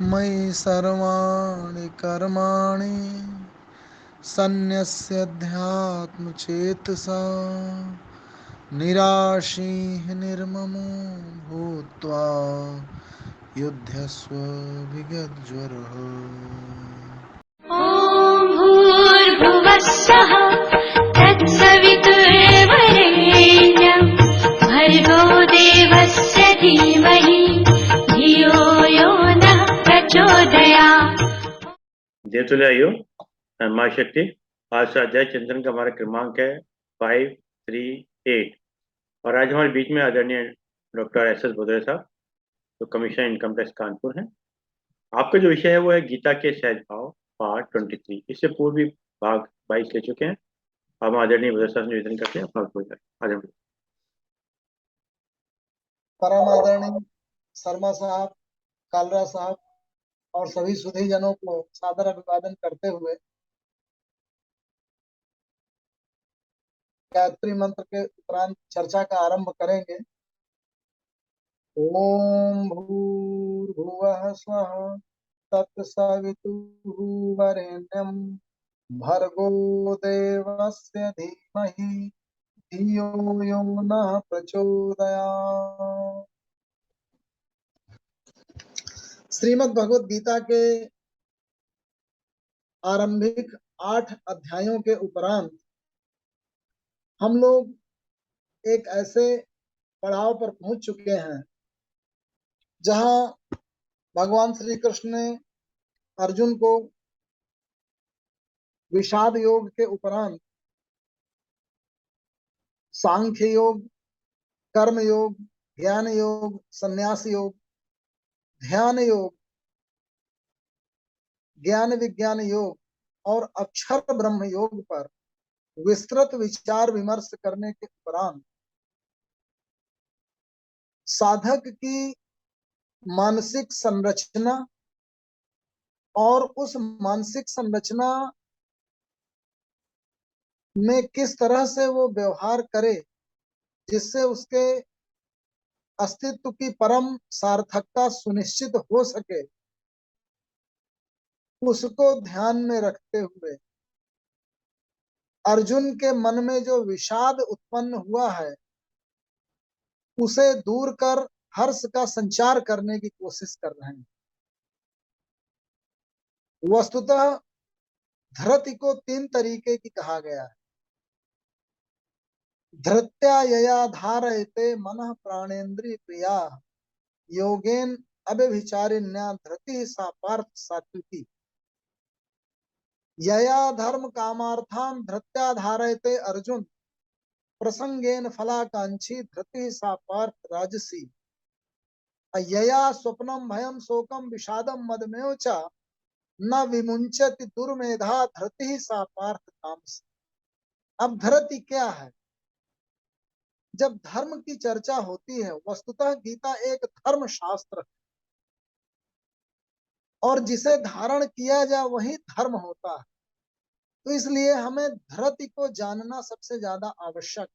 मयि सर्वाणि कर्माणि सन्न्यस्याध्यात्मचेतसा निराशीः निर्ममो भूत्वा युध्यस्व विगतज्वरः। ॐ भूर्भुवस्सुः तत्सवितुर्वरेण्यं भर्गो देवस्य धीमहि धियो यो नः प्रचोदयात्। देवतुल्य माँ शक्ति आज स्वाध्याय चिंतन का हमारा क्रमांक है 538 और आज हमारे बीच में आदरणीय डॉक्टर एस.एस. भदौरिया साहब जो कमिश्नर इनकम टैक्स कानपुर हैं। आपका जो विषय है वो है गीता के सहज भाव पार्ट 23। इससे पूर्व भी भाग 22 ले चुके हैं। हम आदरणीय भदौरिया साहब से निवेदन करते हैं परम आदरणीय शर्मा साहब, कालरा साहब और सभी सुधी जनों को सादर अभिवादन करते हुए गायत्री मंत्र के उपरांत चर्चा का आरंभ करेंगे। ओम भूर्भुवः स्वः तत्सवितुर्वरेण्यं भर्गो देवस्य धीमहि धियो यो नः प्रचोदयात्। श्रीमद् भगवद गीता के आरंभिक 8 अध्यायों के उपरांत हम लोग एक ऐसे पड़ाव पर पहुंच चुके हैं जहां भगवान श्री कृष्ण ने अर्जुन को विषाद योग के उपरांत सांख्य योग, कर्म योग, ज्ञान योग, संन्यास योग, ध्यान योग, ज्ञान विज्ञान योग और अक्षर ब्रह्म योग पर विस्तृत विचार विमर्श करने के उपरांत साधक की मानसिक संरचना और उस मानसिक संरचना में किस तरह से वो व्यवहार करे जिससे उसके अस्तित्व की परम सार्थकता सुनिश्चित हो सके, उसको ध्यान में रखते हुए अर्जुन के मन में जो विषाद उत्पन्न हुआ है उसे दूर कर हर्ष का संचार करने की कोशिश कर रहे हैं। वस्तुतः धृति को 3 तरीके की कहा गया है। धृत्या यया धारयते मनः प्राणेन्द्रिय क्रिया योगेन अव्यभिचारिण्या धृति सा पार्थ सात्विकी। यया धर्म कामार्थान धृत्या धारयते अर्जुन प्रसंगेन फलाकांक्षी धृति सा पार्थ राजसी। यया स्वप्नम भयम शोकम विषादम मदमेव च न विमुंचति दुर्मेधा धृति सा पार्थ तामसी। अब धृति क्या है? जब धर्म की चर्चा होती है, वस्तुतः गीता एक धर्म शास्त्र है और जिसे धारण किया जाए वही धर्म होता है। तो इसलिए हमें धृति को जानना सबसे ज्यादा आवश्यक।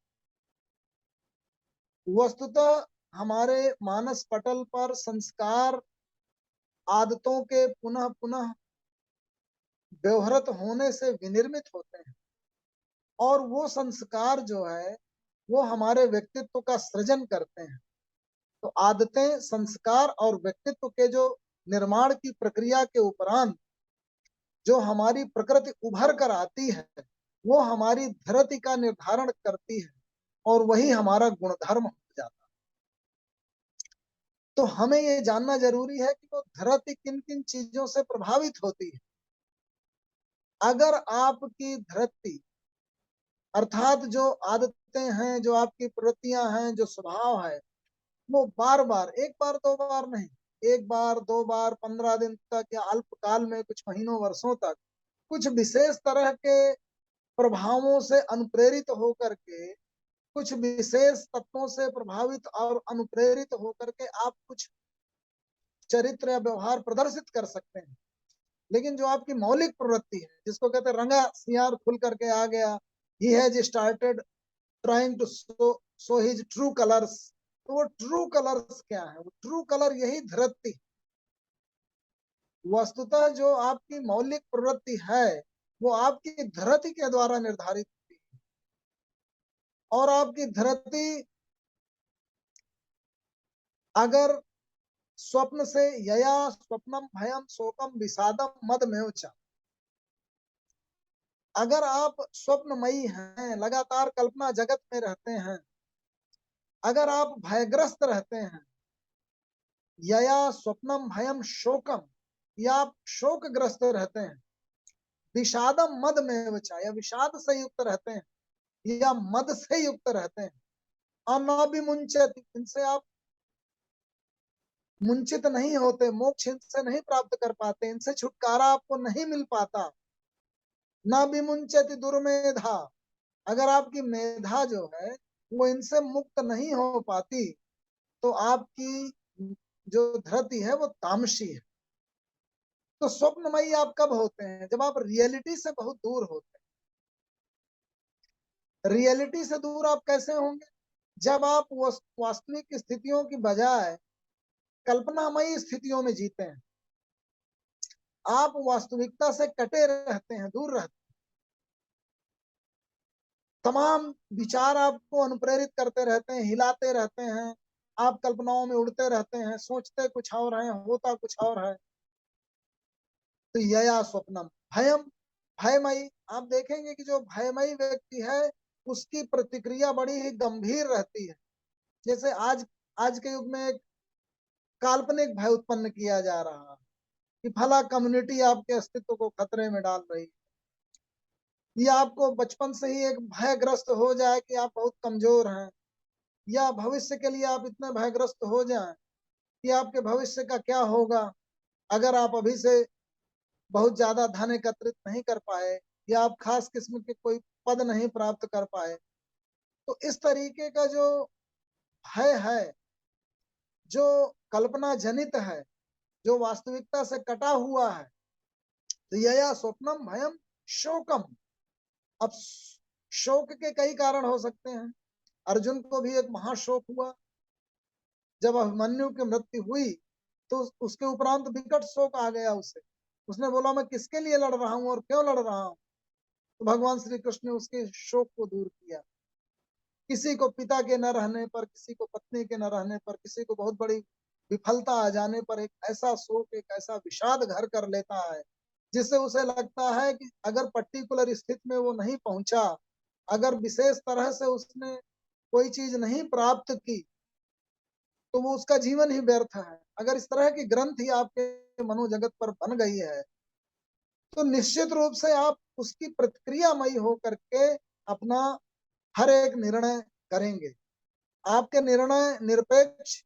वस्तुतः हमारे मानस पटल पर संस्कार आदतों के पुनः पुनः व्यवहृत होने से विनिर्मित होते हैं और वो संस्कार जो है वो हमारे व्यक्तित्व का सृजन करते हैं। तो आदतें, संस्कार और व्यक्तित्व के जो निर्माण की प्रक्रिया के उपरांत जो हमारी प्रकृति उभर कर आती है वो हमारी धृति का निर्धारण करती है और वही हमारा गुणधर्म हो जाता है। तो हमें ये जानना जरूरी है कि वो धृति किन किन चीजों से प्रभावित होती है। अगर आपकी धृति अर्थात जो आदतें हैं, जो आपकी प्रवृत्तियां हैं, जो स्वभाव है, वो बार बार, एक बार दो बार नहीं, एक बार दो बार 15 दिन तक या अल्पकाल में कुछ महीनों वर्षों तक कुछ विशेष तरह के प्रभावों से अनुप्रेरित होकर के, कुछ विशेष तत्वों से प्रभावित और अनुप्रेरित होकर के आप कुछ चरित्र या व्यवहार प्रदर्शित कर सकते हैं। लेकिन जो आपकी मौलिक प्रवृत्ति है, जिसको कहते हैं रंगा सियार खुल करके आ गया, he has started trying to show his true colors, तो वो ट्रू कलर्स क्या है? वो ट्रू कलर यही धृति। वस्तुतः जो आपकी मौलिक प्रवृत्ति है वो आपकी धृति के द्वारा निर्धारित होती है, और आपकी धृति अगर स्वप्न से यया स्वप्नम भयम शोकम विषादम मदमेव च, अगर आप स्वप्नमयी हैं, लगातार कल्पना जगत में रहते हैं, अगर आप भयग्रस्त रहते हैं, यया स्वप्नम भयम शोकम, या आप शोकग्रस्त रहते हैं, विषादम मद में या विषाद से युक्त रहते हैं, या मद से युक्त रहते हैं, अनाभिमुंचित, इनसे आप मुंचित नहीं होते, मोक्ष इनसे नहीं प्राप्त कर पाते, इनसे छुटकारा आपको नहीं मिल पाता। न विमुंचति दुर्मेधा, अगर आपकी मेधा जो है वो इनसे मुक्त नहीं हो पाती तो आपकी जो धृति है वो तामसी है। तो स्वप्नमयी आप कब होते हैं? जब आप रियलिटी से बहुत दूर होते हैं। रियलिटी से दूर आप कैसे होंगे? जब आप वास्तविक स्थितियों की बजाय कल्पनामयी स्थितियों में जीते हैं, आप वास्तविकता से कटे रहते हैं, दूर रहते हैं। तमाम विचार आपको अनुप्रेरित करते रहते हैं, हिलाते रहते हैं, आप कल्पनाओं में उड़ते रहते हैं, सोचते कुछ और है, होता कुछ और है। तो यया स्वप्नम भयम, भयमयी, आप देखेंगे कि जो भयमयी व्यक्ति है उसकी प्रतिक्रिया बड़ी ही गंभीर रहती है। जैसे आज के युग में एक काल्पनिक भय उत्पन्न किया जा रहा है कि फला कम्युनिटी आपके अस्तित्व को खतरे में डाल रही है, या आपको बचपन से ही एक भयग्रस्त हो जाए कि आप बहुत कमजोर हैं, या भविष्य के लिए आप इतने भयग्रस्त हो जाएं कि आपके भविष्य का क्या होगा अगर आप अभी से बहुत ज्यादा धन एकत्रित नहीं कर पाए, या आप खास किस्म के कोई पद नहीं प्राप्त कर पाए। तो इस तरीके का जो भय है, जो कल्पना जनित है, जो वास्तविकता से कटा हुआ है, तो यया स्वप्नम भयम शोकम। अब शोक के कई कारण हो सकते हैं। अर्जुन को भी एक महाशोक हुआ जब अभिमन्यु की मृत्यु हुई, तो उसके उपरांत विकट शोक आ गया उसे। उसने बोला मैं किसके लिए लड़ रहा हूं और क्यों लड़ रहा हूं? तो भगवान श्री कृष्ण ने उसके शोक को दूर किया। किसी को पिता के न रहने पर, किसी को पत्नी के न रहने पर, किसी को बहुत बड़ी विफलता आ जाने पर एक ऐसा शोक, एक ऐसा विषाद घर कर लेता है जिससे उसे लगता है कि अगर पर्टिकुलर स्थिति में वो नहीं पहुंचा, अगर विशेष तरह से उसने कोई चीज नहीं प्राप्त की, तो वो उसका जीवन ही व्यर्थ है। अगर इस तरह की ग्रंथि आपके मनोजगत पर बन गई है तो निश्चित रूप से आप उसकी प्रतिक्रियामयी होकर के अपना हर एक निर्णय करेंगे। आपके निर्णय निरपेक्ष,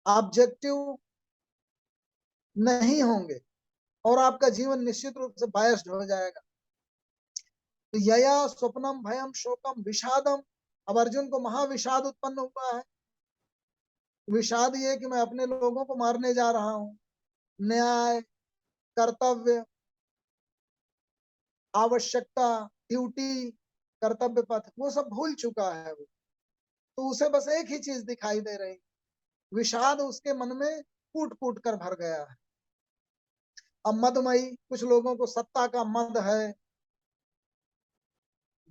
ऑब्जेक्टिव नहीं होंगे और आपका जीवन निश्चित रूप से बायस्ड हो जाएगा। तो यया स्वप्नम भयम शोकम विषादम, अब अर्जुन को महाविषाद उत्पन्न हुआ है। विषाद ये कि मैं अपने लोगों को मारने जा रहा हूं, न्याय, कर्तव्य, आवश्यकता, ड्यूटी, कर्तव्य पथ, वो सब भूल चुका है वो। तो उसे बस एक ही चीज दिखाई दे रही, विषाद उसके मन में कूट कूट कर भर गया है। अब मदमयी, कुछ लोगों को सत्ता का मद है,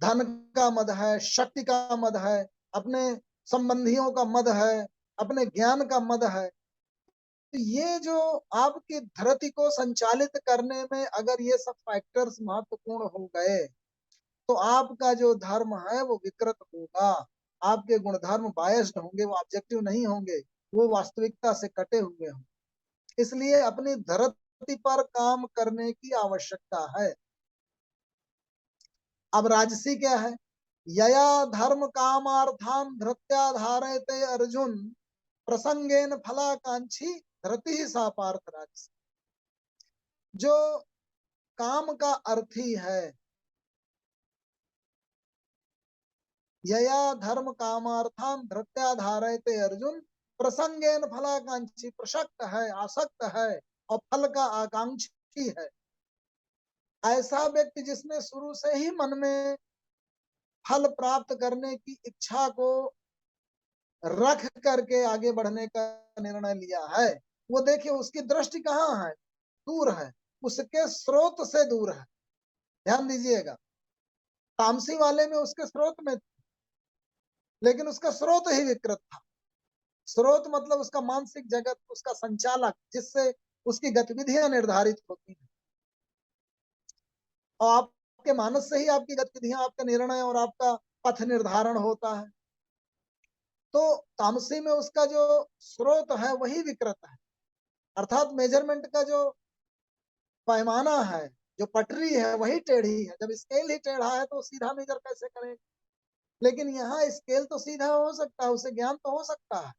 धन का मद है, शक्ति का मद है, अपने संबंधियों का मद है, अपने ज्ञान का मद है। तो ये जो आपकी धरती को संचालित करने में अगर ये सब फैक्टर्स महत्वपूर्ण हो गए तो आपका जो धर्म है वो विकृत होगा। आपके गुणधर्म बायस्ड होंगे, वो ऑब्जेक्टिव नहीं होंगे, वो वास्तविकता से कटे हुए होंगे। इसलिए अपनी धरती पर काम करने की आवश्यकता है। अब राजसी क्या है? यया धर्म कामार्थान धृत्या धारयते अर्जुन प्रसंगेन फलाकांक्षी धृति सा पार्थ राजसी। जो काम का अर्थी है, यया धर्म कामार्थान धृत्या धारयते अर्जुन प्रसंगेन फलाकांक्षी, प्रसक्त है, आसक्त है और फल का आकांक्षी है। ऐसा व्यक्ति जिसने शुरू से ही मन में फल प्राप्त करने की इच्छा को रख करके आगे बढ़ने का निर्णय लिया है, वो देखिए उसकी दृष्टि कहाँ है, दूर है, उसके स्रोत से दूर है। ध्यान दीजिएगा, तामसी वाले में उसके स्रोत में, लेकिन उसका स्रोत ही विकृत था। स्रोत मतलब उसका मानसिक जगत, उसका संचालक, जिससे उसकी गतिविधियां निर्धारित होती हैं। और आपके मानस से ही आपकी गतिविधियां, आपका निर्णय और आपका पथ निर्धारण होता है। तो तामसी में उसका जो स्रोत है वही विकृत है, अर्थात मेजरमेंट का जो पैमाना है, जो पटरी है वही टेढ़ी है। जब स्केल ही टेढ़ा है तो सीधा मेजर कैसे करेगा? लेकिन यहाँ स्केल तो सीधा हो सकता है, उसे ज्ञान तो हो सकता है,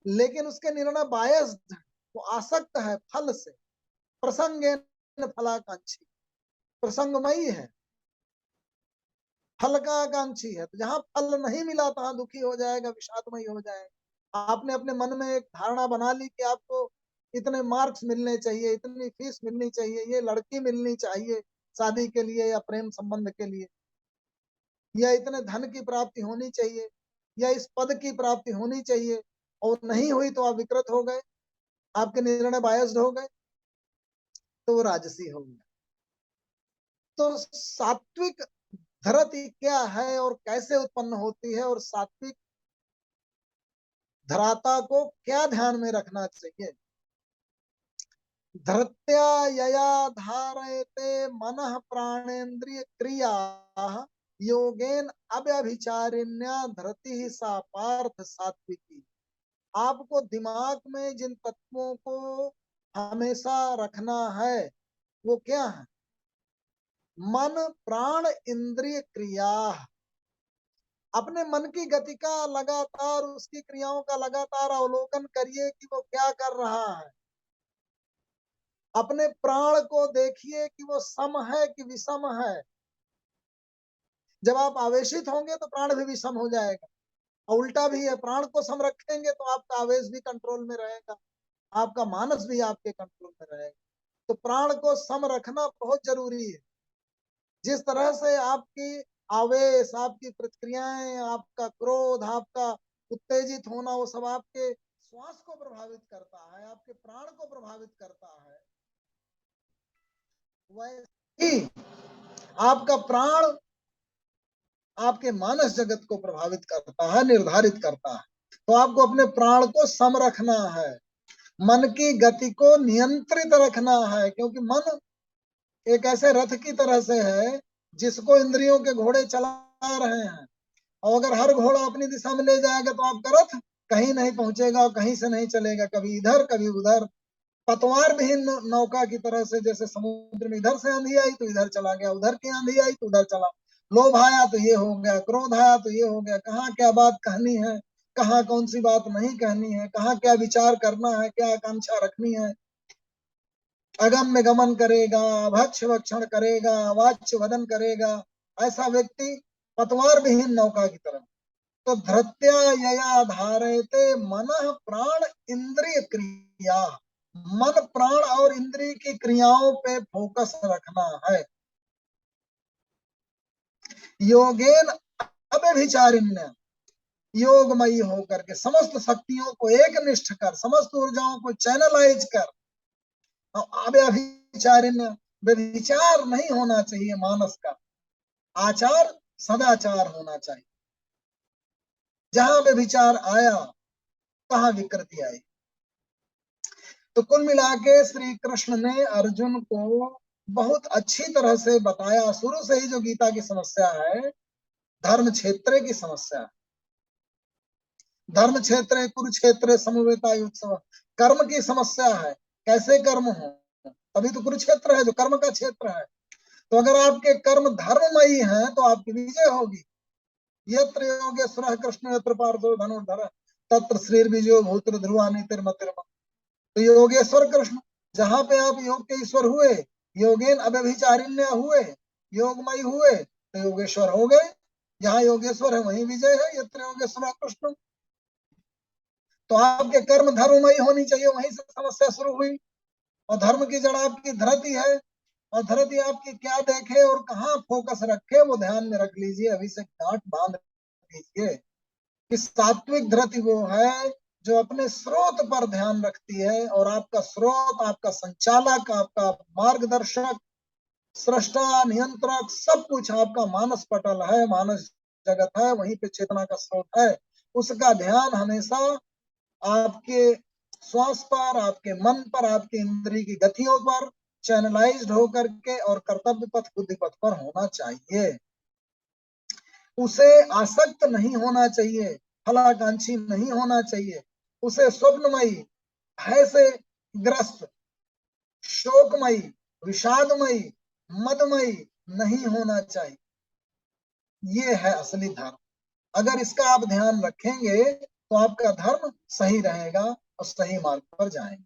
लेकिन उसके निर्णय बायस्ड, वो आसक्त है फल से। प्रसंगेन फलाकांक्षी, प्रसंगमयी है, फल का आकांक्षी है। तो जहां फल नहीं मिला तहां दुखी हो जाएगा, विषादमयी हो जाएगा। आपने अपने मन में एक धारणा बना ली कि आपको इतने मार्क्स मिलने चाहिए, इतनी फीस मिलनी चाहिए, ये लड़की मिलनी चाहिए शादी के लिए या प्रेम संबंध के लिए, या इतने धन की प्राप्ति होनी चाहिए, या इस पद की प्राप्ति होनी चाहिए, और नहीं हुई तो आप विकृत हो गए, आपके निर्णय बायस्ड हो गए, तो वो राजसी हो गया। तो सात्विक धरती क्या है और कैसे उत्पन्न होती है, और सात्विक धराता को क्या ध्यान में रखना चाहिए? धृत्या यया धारयते मनः प्राणेन्द्रिय क्रिया योगेन अव्यभिचारिण्या धृति सा पार्थ सात्विकी। आपको दिमाग में जिन तत्वों को हमेशा रखना है वो क्या है? मन, प्राण, इंद्रिय, क्रिया। अपने मन की गति का लगातार, उसकी क्रियाओं का लगातार अवलोकन करिए कि वो क्या कर रहा है। अपने प्राण को देखिए कि वो सम है कि विषम है। जब आप आवेशित होंगे तो प्राण भी विषम हो जाएगा, और उल्टा भी है, प्राण को सम रखेंगे तो आपका आवेश भी कंट्रोल में रहेगा, आपका मानस भी आपके कंट्रोल में रहेगा। तो प्राण को सम रखना बहुत जरूरी है। जिस तरह से आपकी आवेश, आपकी प्रतिक्रियाएं, आपका क्रोध, आपका उत्तेजित होना, वो सब आपके श्वास को प्रभावित करता है, आपके प्राण को प्रभावित करता है, वैसे ही आपका प्राण आपके मानस जगत को प्रभावित करता है, निर्धारित करता है। तो आपको अपने प्राण को सम रखना है, मन की गति को नियंत्रित रखना है, क्योंकि मन एक ऐसे रथ की तरह से है जिसको इंद्रियों के घोड़े चला रहे हैं, और अगर हर घोड़ा अपनी दिशा में ले जाएगा तो आपका रथ कहीं नहीं पहुंचेगा और कहीं से नहीं चलेगा, कभी इधर कभी उधर। पतवार विहीन नौका की तरह से, जैसे समुद्र में इधर से आंधी आई तो इधर चला गया, उधर की आंधी आई तो उधर चला, लोभ आया तो ये हो गया, क्रोध आया तो ये हो गया, कहाँ क्या बात कहनी है, कहाँ कौन सी बात नहीं कहनी है, कहाँ क्या विचार करना है, क्या आकांक्षा रखनी है। अगम्य गमन करेगा, भक्ष भक्षण करेगा, वाच्य वदन करेगा, ऐसा व्यक्ति पतवार विहीन नौका की तरह। तो धृत्या यया धारयते मनः प्राण इंद्रिय क्रिया, मन, प्राण और इंद्रिय की क्रियाओं पे फोकस रखना है। योगेन अव्यभिचारिण्य, योगमयी होकर के समस्त शक्तियों को एक निष्ठ कर, समस्त ऊर्जाओं को चैनलाइज कर। अव्यभिचारिण्य, व्यभिचार नहीं होना चाहिए मानस का, आचार सदाचार होना चाहिए। जहां व्यभिचार आया तहां विकृति आई। तो कुल मिला के श्री कृष्ण ने अर्जुन को बहुत अच्छी तरह से बताया। शुरू से ही जो गीता की समस्या है, धर्म क्षेत्र की समस्या है। धर्म क्षेत्र कुरुक्षेत्र समवेता युत्सव, कर्म की समस्या है, कैसे कर्म हो, तभी तो कुरुक्षेत्र है जो कर्म का क्षेत्र है। तो अगर आपके कर्म धर्ममयी हैं तो आपकी विजय होगी। यत्र योगेश्वरः कृष्ण यत्र पार्थो धनुर्धरः तत्र श्रीर्विजयो भूत्र ध्रुवा नीतिर्मतिर्मम। तो योगेश्वर कृष्ण, जहां पे आप योग के ईश्वर हुए, योगेन अव्यभिचारिण्य हुए, योगमय हुए, तो योगेश्वर हो गए। जहां योगेश्वर है वहीं विजय है। यत्र योगेश्वर कृष्ण, तो आपके कर्म धर्ममयी होनी चाहिए, वहीं से समस्या शुरू हुई। और धर्म की जड़ आपकी धरती है, और धरती आपकी क्या देखे और कहाँ फोकस रखे वो ध्यान में रख लीजिए। अभी से गांठ बांध लीजिए कि सात्विक धरती वो है जो अपने स्रोत पर ध्यान रखती है और आपका स्रोत, आपका संचालक, आपका मार्गदर्शक, सृष्टा, नियंत्रक, सब कुछ आपका मानस पटल है, मानस जगत है, वहीं पे चेतना का स्रोत है। उसका ध्यान हमेशा आपके श्वास पर, आपके मन पर, आपके इंद्रिय की गतियों पर चैनलाइज्ड होकर के और कर्तव्य पथ, बुद्धि पथ पर होना चाहिए। उसे आसक्त नहीं होना चाहिए, फलाकांक्षी नहीं होना चाहिए, उसे स्वप्नमयी, भय से ग्रस्त, शोकमयी, विषादमयी, मदमयी नहीं होना चाहिए। ये है असली धर्म। अगर इसका आप ध्यान रखेंगे तो आपका धर्म सही रहेगा और सही मार्ग पर जाएंगे।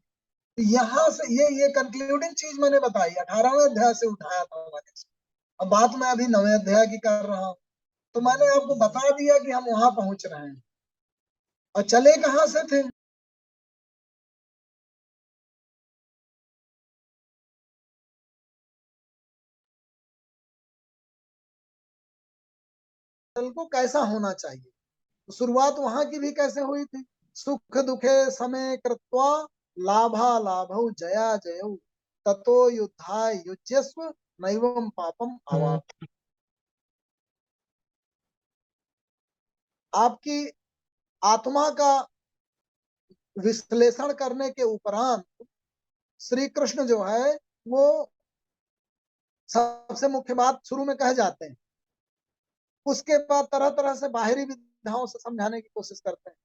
तो यहाँ से ये कंक्लूडिंग चीज मैंने बताई, 18वें अध्याय से उठाया था मैंने। अब बात मैं अभी 9वें अध्याय की कर रहा हूँ, तो मैंने आपको बता दिया कि हम वहां पहुंच रहे हैं। और चले कहां से थे? कल को कैसा होना चाहिए, तो शुरुआत वहां की भी कैसे हुई थी? सुख दुखे समय कृत्वा लाभा लाभौ जया जयौ ततो युद्धाय युज्यस्व नैवं पापम अवाप। आपकी आत्मा का विश्लेषण करने के उपरांत श्री कृष्ण जो है वो सबसे मुख्य बात शुरू में कह जाते हैं। उसके बाद तरह तरह से बाहरी विधाओं से समझाने की कोशिश करते हैं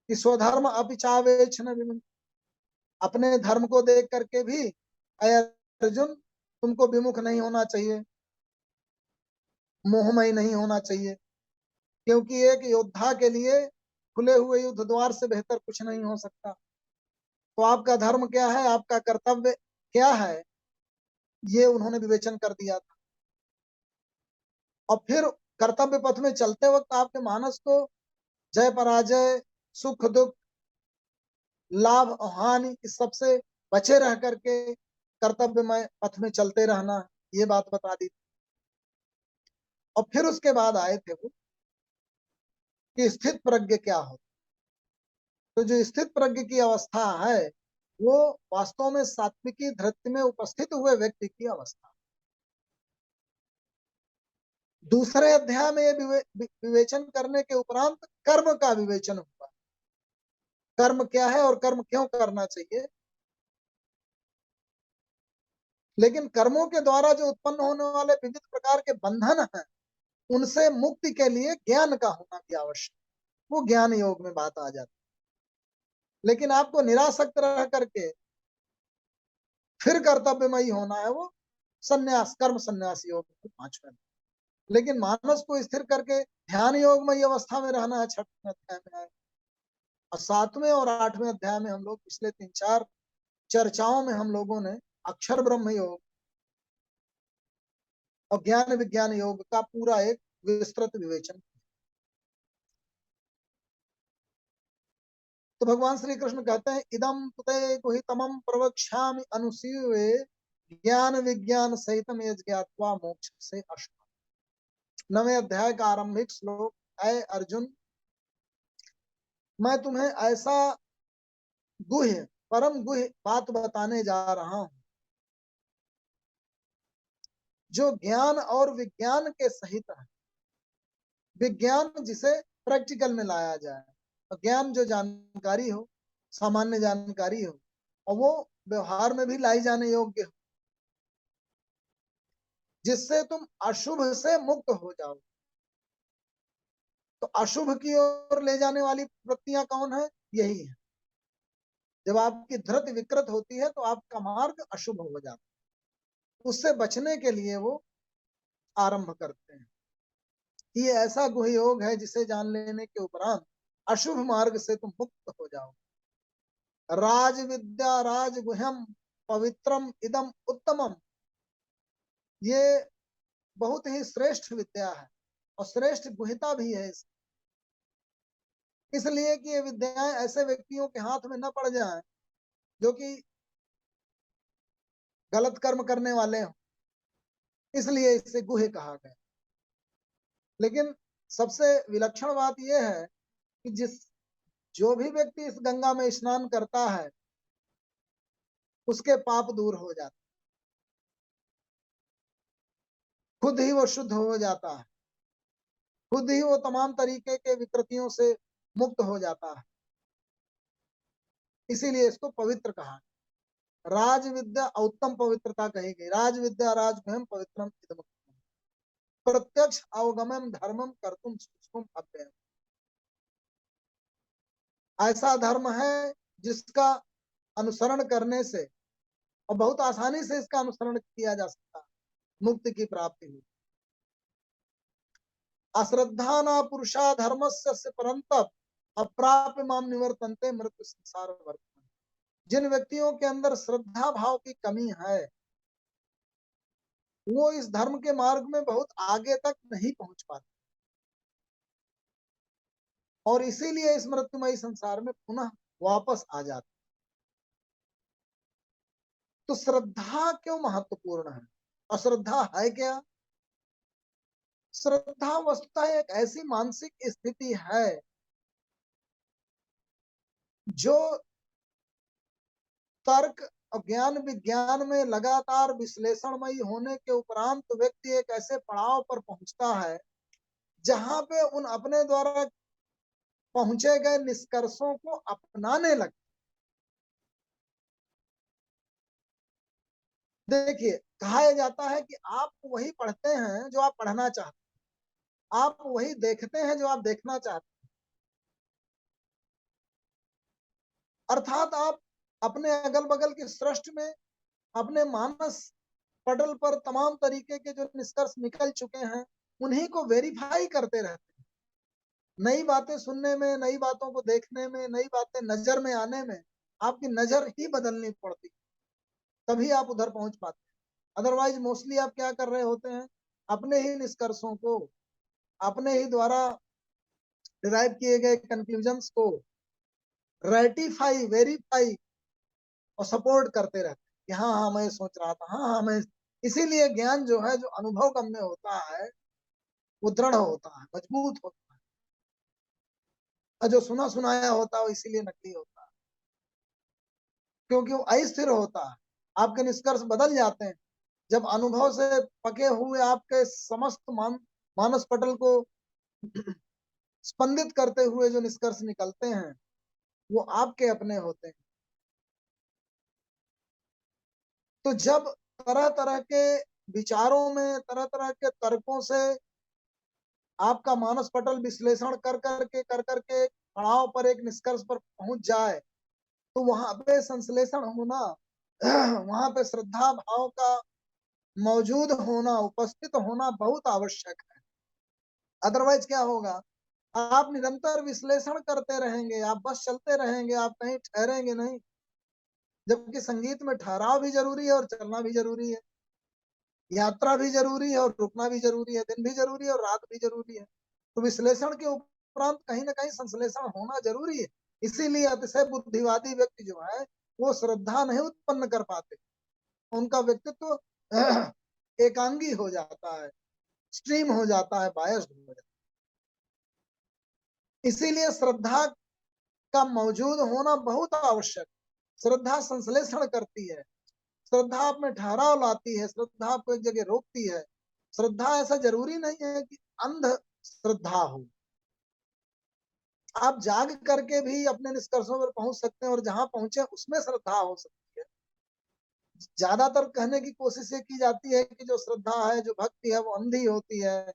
कि स्वधर्म अपिचावेक्ष न विमुख, अपने धर्म को देख करके भी अर्जुन तुमको विमुख नहीं होना चाहिए, मोहमय नहीं होना चाहिए, क्योंकि एक योद्धा के लिए खुले हुए युद्ध द्वार से बेहतर कुछ नहीं हो सकता। तो आपका धर्म क्या है, आपका कर्तव्य क्या है, ये उन्होंने विवेचन कर दिया था। और फिर कर्तव्य पथ में चलते वक्त आपके मानस को जय पराजय, सुख दुख, लाभ और हानि, इस सबसे बचे रह करके कर्तव्य में पथ में चलते रहना, ये बात बता दी। और फिर उसके बाद आए थे वो कि स्थित प्रज्ञ क्या हो। तो जो स्थित प्रज्ञ की अवस्था है वो वास्तव में सात्विकी धृत्य में उपस्थित हुए व्यक्ति की अवस्था। दूसरे अध्याय में ये विवेचन करने के उपरांत कर्म का विवेचन हुआ, कर्म क्या है और कर्म क्यों करना चाहिए। लेकिन कर्मों के द्वारा जो उत्पन्न होने वाले विविध प्रकार के बंधन हैं, उनसे मुक्ति के लिए ज्ञान का होना भी आवश्यक, वो ज्ञान योग में बात आ जाती। लेकिन आपको निरासक्त रह करके फिर कर्तव्यमयी होना है, वो संन्यास, कर्म संन्यास योग 5वें। लेकिन मानस को स्थिर करके ध्यान योगमयी अवस्था में रहना है 6वें अध्याय में है। और 7वें और 8वें अध्याय में हम लोग पिछले 3-4 चर्चाओं में हम लोगों ने अक्षर ब्रह्म योग और ज्ञान विज्ञान योग का पूरा एक विस्तृत विवेचन। तो भगवान श्री कृष्ण कहते हैं इदम तुते गुहितमं प्रवक्ष्यामि अनुसीवे ज्ञान विज्ञान सहितम यज्ञात्वा मोक्ष से अष्ट। 9वें अध्याय का आरंभिक श्लोक, ऐ अर्जुन मैं तुम्हें ऐसा गुह्य, परम गुह्य बात बताने जा रहा हूं जो ज्ञान और विज्ञान के सहित है। विज्ञान जिसे प्रैक्टिकल में लाया जाए, और ज्ञान जो जानकारी हो, सामान्य जानकारी हो, और वो व्यवहार में भी लाई जाने योग्य हो, जिससे तुम अशुभ से मुक्त हो जाओ। तो अशुभ की ओर ले जाने वाली वृत्तियां कौन है? यही है। जब आपकी धृत विकृत होती है तो आपका मार्ग अशुभ हो जाता है। उससे बचने के लिए वो आरंभ करते हैं। ये ऐसा गुह्य योग है जिसे जान लेने के उपरांत अशुभ मार्ग से तुम मुक्त हो जाओ। राज विद्या राज गुह्यम पवित्रम इदम उत्तमम, ये बहुत ही श्रेष्ठ विद्या है और श्रेष्ठ गुह्यता भी है। इसलिए कि ये विद्याएं ऐसे व्यक्तियों के हाथ में न पड़ जाएं जो कि गलत कर्म करने वाले हों, इसलिए इसे गुह्य कहा गया। लेकिन सबसे विलक्षण बात यह है कि जिस जो भी व्यक्ति इस गंगा में स्नान करता है उसके पाप दूर हो जाते, खुद ही वो शुद्ध हो जाता है, खुद ही वो तमाम तरीके के विकृतियों से मुक्त हो जाता है। इसीलिए इसको पवित्र कहा। राज विद्या उत्तम पवित्रता कही गई। राज विद्या राजभयम पवित्रम इदम, प्रत्यक्ष अवगमम धर्मम कर्तुम सूक्ष्मम अव्ययम। ऐसा धर्म है जिसका अनुसरण करने से, और बहुत आसानी से इसका अनुसरण किया जा सकता है, मुक्ति की प्राप्ति हुई। अश्रद्धा न पुरुषा धर्मस्य से परंतप अप्राप्य माम निवर्तन्ते मृत्यु संसार वर्तमान। जिन व्यक्तियों के अंदर श्रद्धा भाव की कमी है वो इस धर्म के मार्ग में बहुत आगे तक नहीं पहुंच पाते, और इसीलिए इस मृत्युमयी संसार में पुनः वापस आ जाते। तो श्रद्धा क्यों महत्वपूर्ण है? अश्रद्धा है क्या? श्रद्धा वस्तुतः एक ऐसी मानसिक स्थिति है जो तर्क और ज्ञान विज्ञान में लगातार विश्लेषणमयी होने के उपरांत व्यक्ति एक ऐसे पड़ाव पर पहुंचता है जहां पे उन अपने द्वारा पहुंचे गए निष्कर्षों को अपनाने लगता। देखिए, कहा जाता है कि आप वही पढ़ते हैं जो आप पढ़ना चाहते हैं, आप वही देखते हैं जो आप देखना चाहते हैं। अर्थात आप अपने अगल बगल की सृष्टि में, अपने मानस पटल पर तमाम तरीके के जो निष्कर्ष निकल चुके हैं उन्हीं को वेरीफाई करते रहते हैं। नई बातें सुनने में, नई बातों को देखने में, नई बातें नजर में आने में आपकी नजर ही बदलनी पड़ती, तभी आप उधर पहुंच पाते हैं। अदरवाइज मोस्टली आप क्या कर रहे होते हैं, अपने ही निष्कर्षों को, अपने ही द्वारा डिराइव किए गए कंक्लूजन्स को रेटिफाई, वेरीफाई और सपोर्ट करते रहते हैं कि हाँ हाँ मैं सोच रहा था, हाँ हाँ मैं। इसीलिए ज्ञान जो है, जो अनुभव गम्य होता है वो दृढ़ होता है, मजबूत होता है, और जो सुना सुनाया होता है वो इसीलिए नकली होता है, क्योंकि वो अस्थिर होता है। आपके निष्कर्ष बदल जाते हैं जब अनुभव से पके हुए आपके समस्त मानस पटल को स्पंदित करते हुए जो निष्कर्ष निकलते हैं वो आपके अपने होते हैं। तो जब तरह तरह के विचारों में, तरह तरह के तर्कों से आपका मानस पटल विश्लेषण कर करके पड़ाव पर एक निष्कर्ष पर पहुंच जाए तो वहां पे संश्लेषण होना, वहां पे श्रद्धा भाव का मौजूद होना, उपस्थित होना बहुत आवश्यक है। अदरवाइज क्या होगा, आप निरंतर विश्लेषण करते रहेंगे, आप बस चलते रहेंगे, आप कहीं ठहरेंगे नहीं। जबकि संगीत में ठहराव भी जरूरी है और चलना भी जरूरी है, यात्रा भी जरूरी है और रुकना भी जरूरी है, दिन भी जरूरी है और रात भी जरूरी है। तो विश्लेषण के उपरांत कहीं ना कहीं संश्लेषण होना जरूरी है। इसीलिए अतिशय बुद्धिवादी व्यक्ति जो है वो श्रद्धा नहीं उत्पन्न कर पाते, उनका व्यक्तित्व एकांगी हो जाता है, स्ट्रीम हो जाता है, बायस्ड हो जाता है। इसीलिए श्रद्धा का मौजूद होना बहुत आवश्यक। श्रद्धा संश्लेषण करती है, श्रद्धा आप में ठहराव लाती है, श्रद्धा आपको एक जगह रोकती है। श्रद्धा ऐसा जरूरी नहीं है कि अंध श्रद्धा हो, आप जाग करके भी अपने निष्कर्षों पर पहुंच सकते हैं और जहां पहुंचे उसमें श्रद्धा हो सकती है। ज्यादातर कहने की कोशिश ये की जाती है कि जो श्रद्धा है, जो भक्ति है वो अंधी होती है,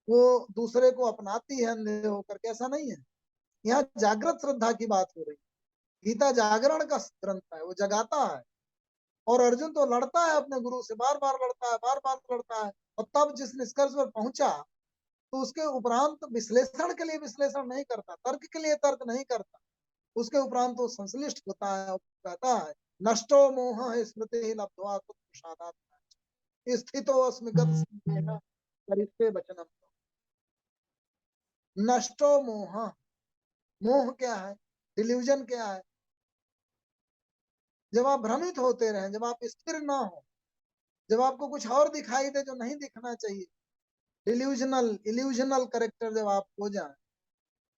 वो दूसरे को अपनाती है अंधे होकर के। ऐसा नहीं है, यहाँ जागृत श्रद्धा की बात हो रही है। गीता जागरण का ग्रंथ है, वो जगाता है। और अर्जुन तो लड़ता है अपने गुरु से, बार बार लड़ता है, बार बार लड़ता है, और तब जिस निष्कर्ष पर पहुंचा तो उसके उपरांत विश्लेषण के लिए विश्लेषण नहीं करता, तर्क के लिए तर्क नहीं करता, उसके उपरांत वो संश्लिष्ट होता है, कहता है नष्टो मोह स्मृति लब्ध्वा तत्प्रसादात् स्थितो अस्मि गत संदेह करिष्ये वचनम। नष्टो मोह, मोह क्या है, डिल्यूजन क्या है? जब आप भ्रमित होते रहें, जब आप स्थिर ना हो, जब आपको कुछ और दिखाई दे जो नहीं दिखना चाहिए, डिल्यूजनल, इल्यूजनल करेक्टर जब आप हो जाए,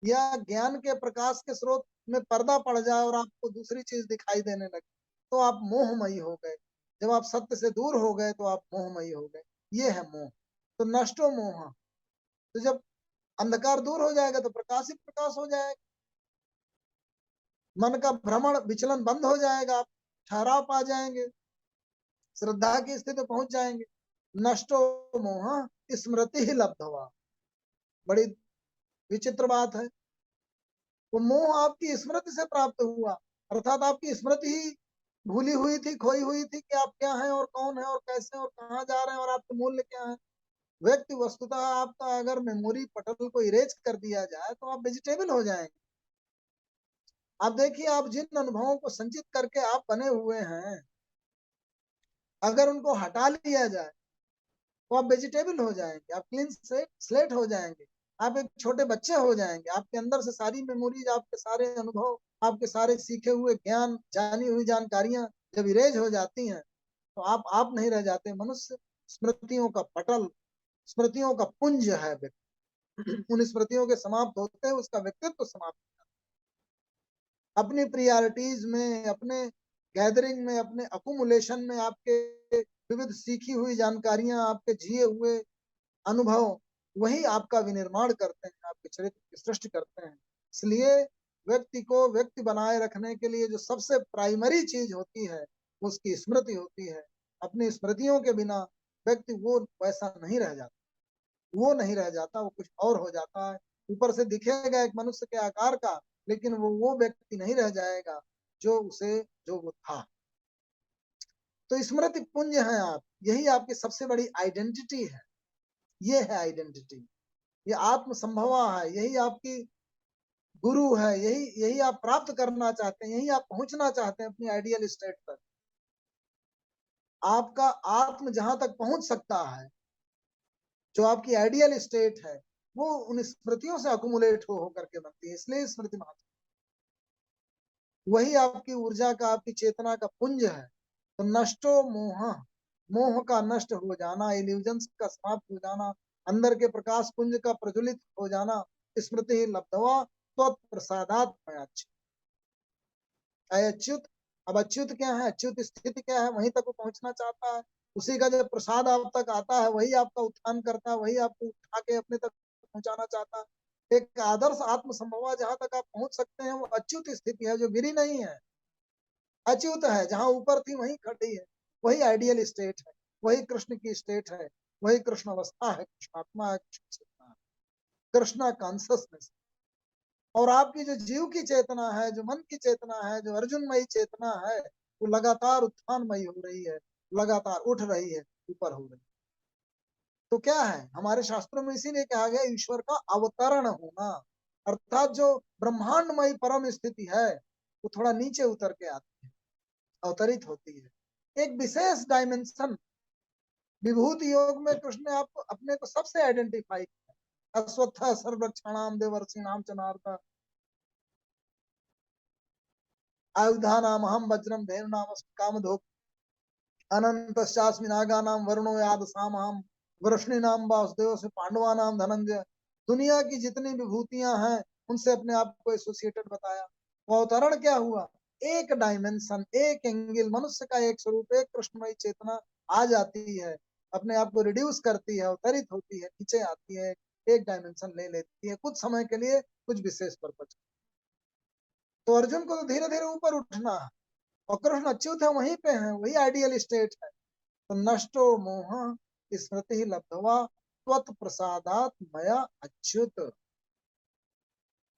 या ज्ञान के प्रकाश के स्रोत में पर्दा पड़ जाए और आपको दूसरी चीज दिखाई देने लगे तो आप मोहमयी हो गए। जब आप सत्य से दूर हो गए तो आप मोहमयी हो गए। ये है मोह। तो नष्टो मोह। तो जब अंधकार दूर हो जाएगा तो प्रकाश ही प्रकाश हो जाएगा। मन का भ्रमण विचलन बंद हो जाएगा। आप ठहराव पा जाएंगे, श्रद्धा की स्थिति पहुंच जाएंगे। नष्टो मोह स्मृति ही लब्ध हुआ। बड़ी विचित्र बात है। वो मोह आपकी स्मृति से प्राप्त हुआ, अर्थात आपकी स्मृति ही भूली हुई थी, खोई हुई थी कि आप क्या हैं और कौन है और कैसे और कहाँ जा रहे हैं और आपके मूल्य क्या है। व्यक्ति वस्तुतः आपका अगर मेमोरी पटल को इरेज कर दिया जाए तो आप वेजिटेबल हो जाएंगे। आप देखिए, आप जिन अनुभवों को संचित करके आप बने हुए हैं, अगर उनको हटा लिया जाए तो आप वेजिटेबल हो जाएंगे, आप क्लीन स्लेट हो जाएंगे, आप एक छोटे बच्चे हो जाएंगे। आपके अंदर से सारी मेमोरीज, आपके सारे अनुभव, आपके सारे सीखे हुए ज्ञान, जानी हुई जानकारियां जब इरेज हो जाती हैं तो आप नहीं रह जाते। मनुष्य स्मृतियों का पटल, स्मृतियों का पुंज है व्यक्ति। उन स्मृतियों के समाप्त होते हैं उसका व्यक्तित्व समाप्त। अपनी प्रियरिटीज में, अपने गैदरिंग में, अपने अकुमुलेशन में आपके विविध सीखी हुई जानकारियां, आपके जिए हुए अनुभव वही आपका विनिर्माण करते हैं, आपके चरित्र की सृष्टि करते हैं। इसलिए व्यक्ति को व्यक्ति बनाए रखने के लिए जो सबसे प्राइमरी चीज होती है उसकी स्मृति होती है। अपनी स्मृतियों के बिना व्यक्ति वो वैसा नहीं रह जाता, वो नहीं रह जाता, वो कुछ और हो जाता है। ऊपर से दिखेगा एक मनुष्य के आकार का, लेकिन वो व्यक्ति नहीं रह जाएगा जो वो था। तो स्मृति पुंज है आप, यही आपकी सबसे बड़ी आइडेंटिटी है। ये है आइडेंटिटी, ये आत्म संभवा है, यही आपकी गुरु है, यही आप प्राप्त करना चाहते हैं, यही आप पहुंचना चाहते हैं अपनी आइडियल स्टेट तक। आपका आत्म जहां तक पहुंच सकता है, जो आपकी आइडियल स्टेट है, वो उन स्मृतियों से अकुमुलेट हो करके बनती है। इसलिए स्मृति महत्व, वही आपकी ऊर्जा का, आपकी चेतना का पुंज है। तो नष्टो मोह, मोह का नष्ट हो जाना, इल्यूजन्स का समाप्त हो जाना, अंदर के प्रकाश पुंज का प्रज्वलित हो जाना, स्मृति लब्धवा तो प्रसादात अच्युत। अब अच्युत क्या है, अच्युत स्थिति क्या है, वहीं तक वो पहुंचना चाहता है। उसी का जब प्रसाद आप तक आता है वही आपका उत्थान करता है, वही आपको उठा के अपने तक पहुंचाना चाहता है। एक आदर्श आत्म संभवा जहां तक आप पहुंच सकते हैं वो अच्युत स्थिति है, जो गिरी नहीं है, अच्युत है। जहां ऊपर थी वहीं खड़ी है, वही आइडियल स्टेट है, वही कृष्ण की स्टेट है, वही कृष्ण अवस्था है, कृष्णात्मा है, कृष्ण चेतना है, कृष्णा कॉन्सियसनेस। और आपकी जो जीव की चेतना है, जो मन की चेतना है, जो अर्जुनमयी चेतना है, वो लगातार उत्थानमयी हो रही है, लगातार उठ रही है, ऊपर हो रही है। तो क्या है, हमारे शास्त्रों में इसीलिए कहा गया ईश्वर का अवतरण होना, अर्थात जो ब्रह्मांडमयी परम स्थिति है वो थोड़ा नीचे उतर के आती है, अवतरित होती है। एक विशेष डायमेंशन विभूति योग में कृष्ण ने आपको अपने को सबसे आइडेंटिफाई किया। अश्वत्थ सर्वक्षाणाम देवर्षिणाम च नारद आयुधा नाम हम वज्रम धेनु नाम कामधोक अनंतश्चास्मि नागा नाम वरुणो याद साम हम वृष्णि नाम वासुदेव से पांडवा नाम धनंजय। दुनिया की जितनी विभूतियां हैं उनसे अपने आप को एसोसिएटेड बताया। वो अवतरण क्या हुआ, एक डायमेंशन, एक एंगल, मनुष्य का एक स्वरूप, एक कृष्णमयी चेतना आ जाती है, अपने आप को रिड्यूस करती है, अवतरित होती है, नीचे आती है, एक डायमेंशन ले लेती है कुछ समय के लिए, कुछ विशेष पर्पज। तो अर्जुन को तो धीरे धीरे ऊपर उठना है, और कृष्ण अच्युत है, वहीं पे है, वही आइडियल स्टेट है। तो नष्टो मोह स्मृति लब्धवा त्वत् प्रसादात मया अच्युत।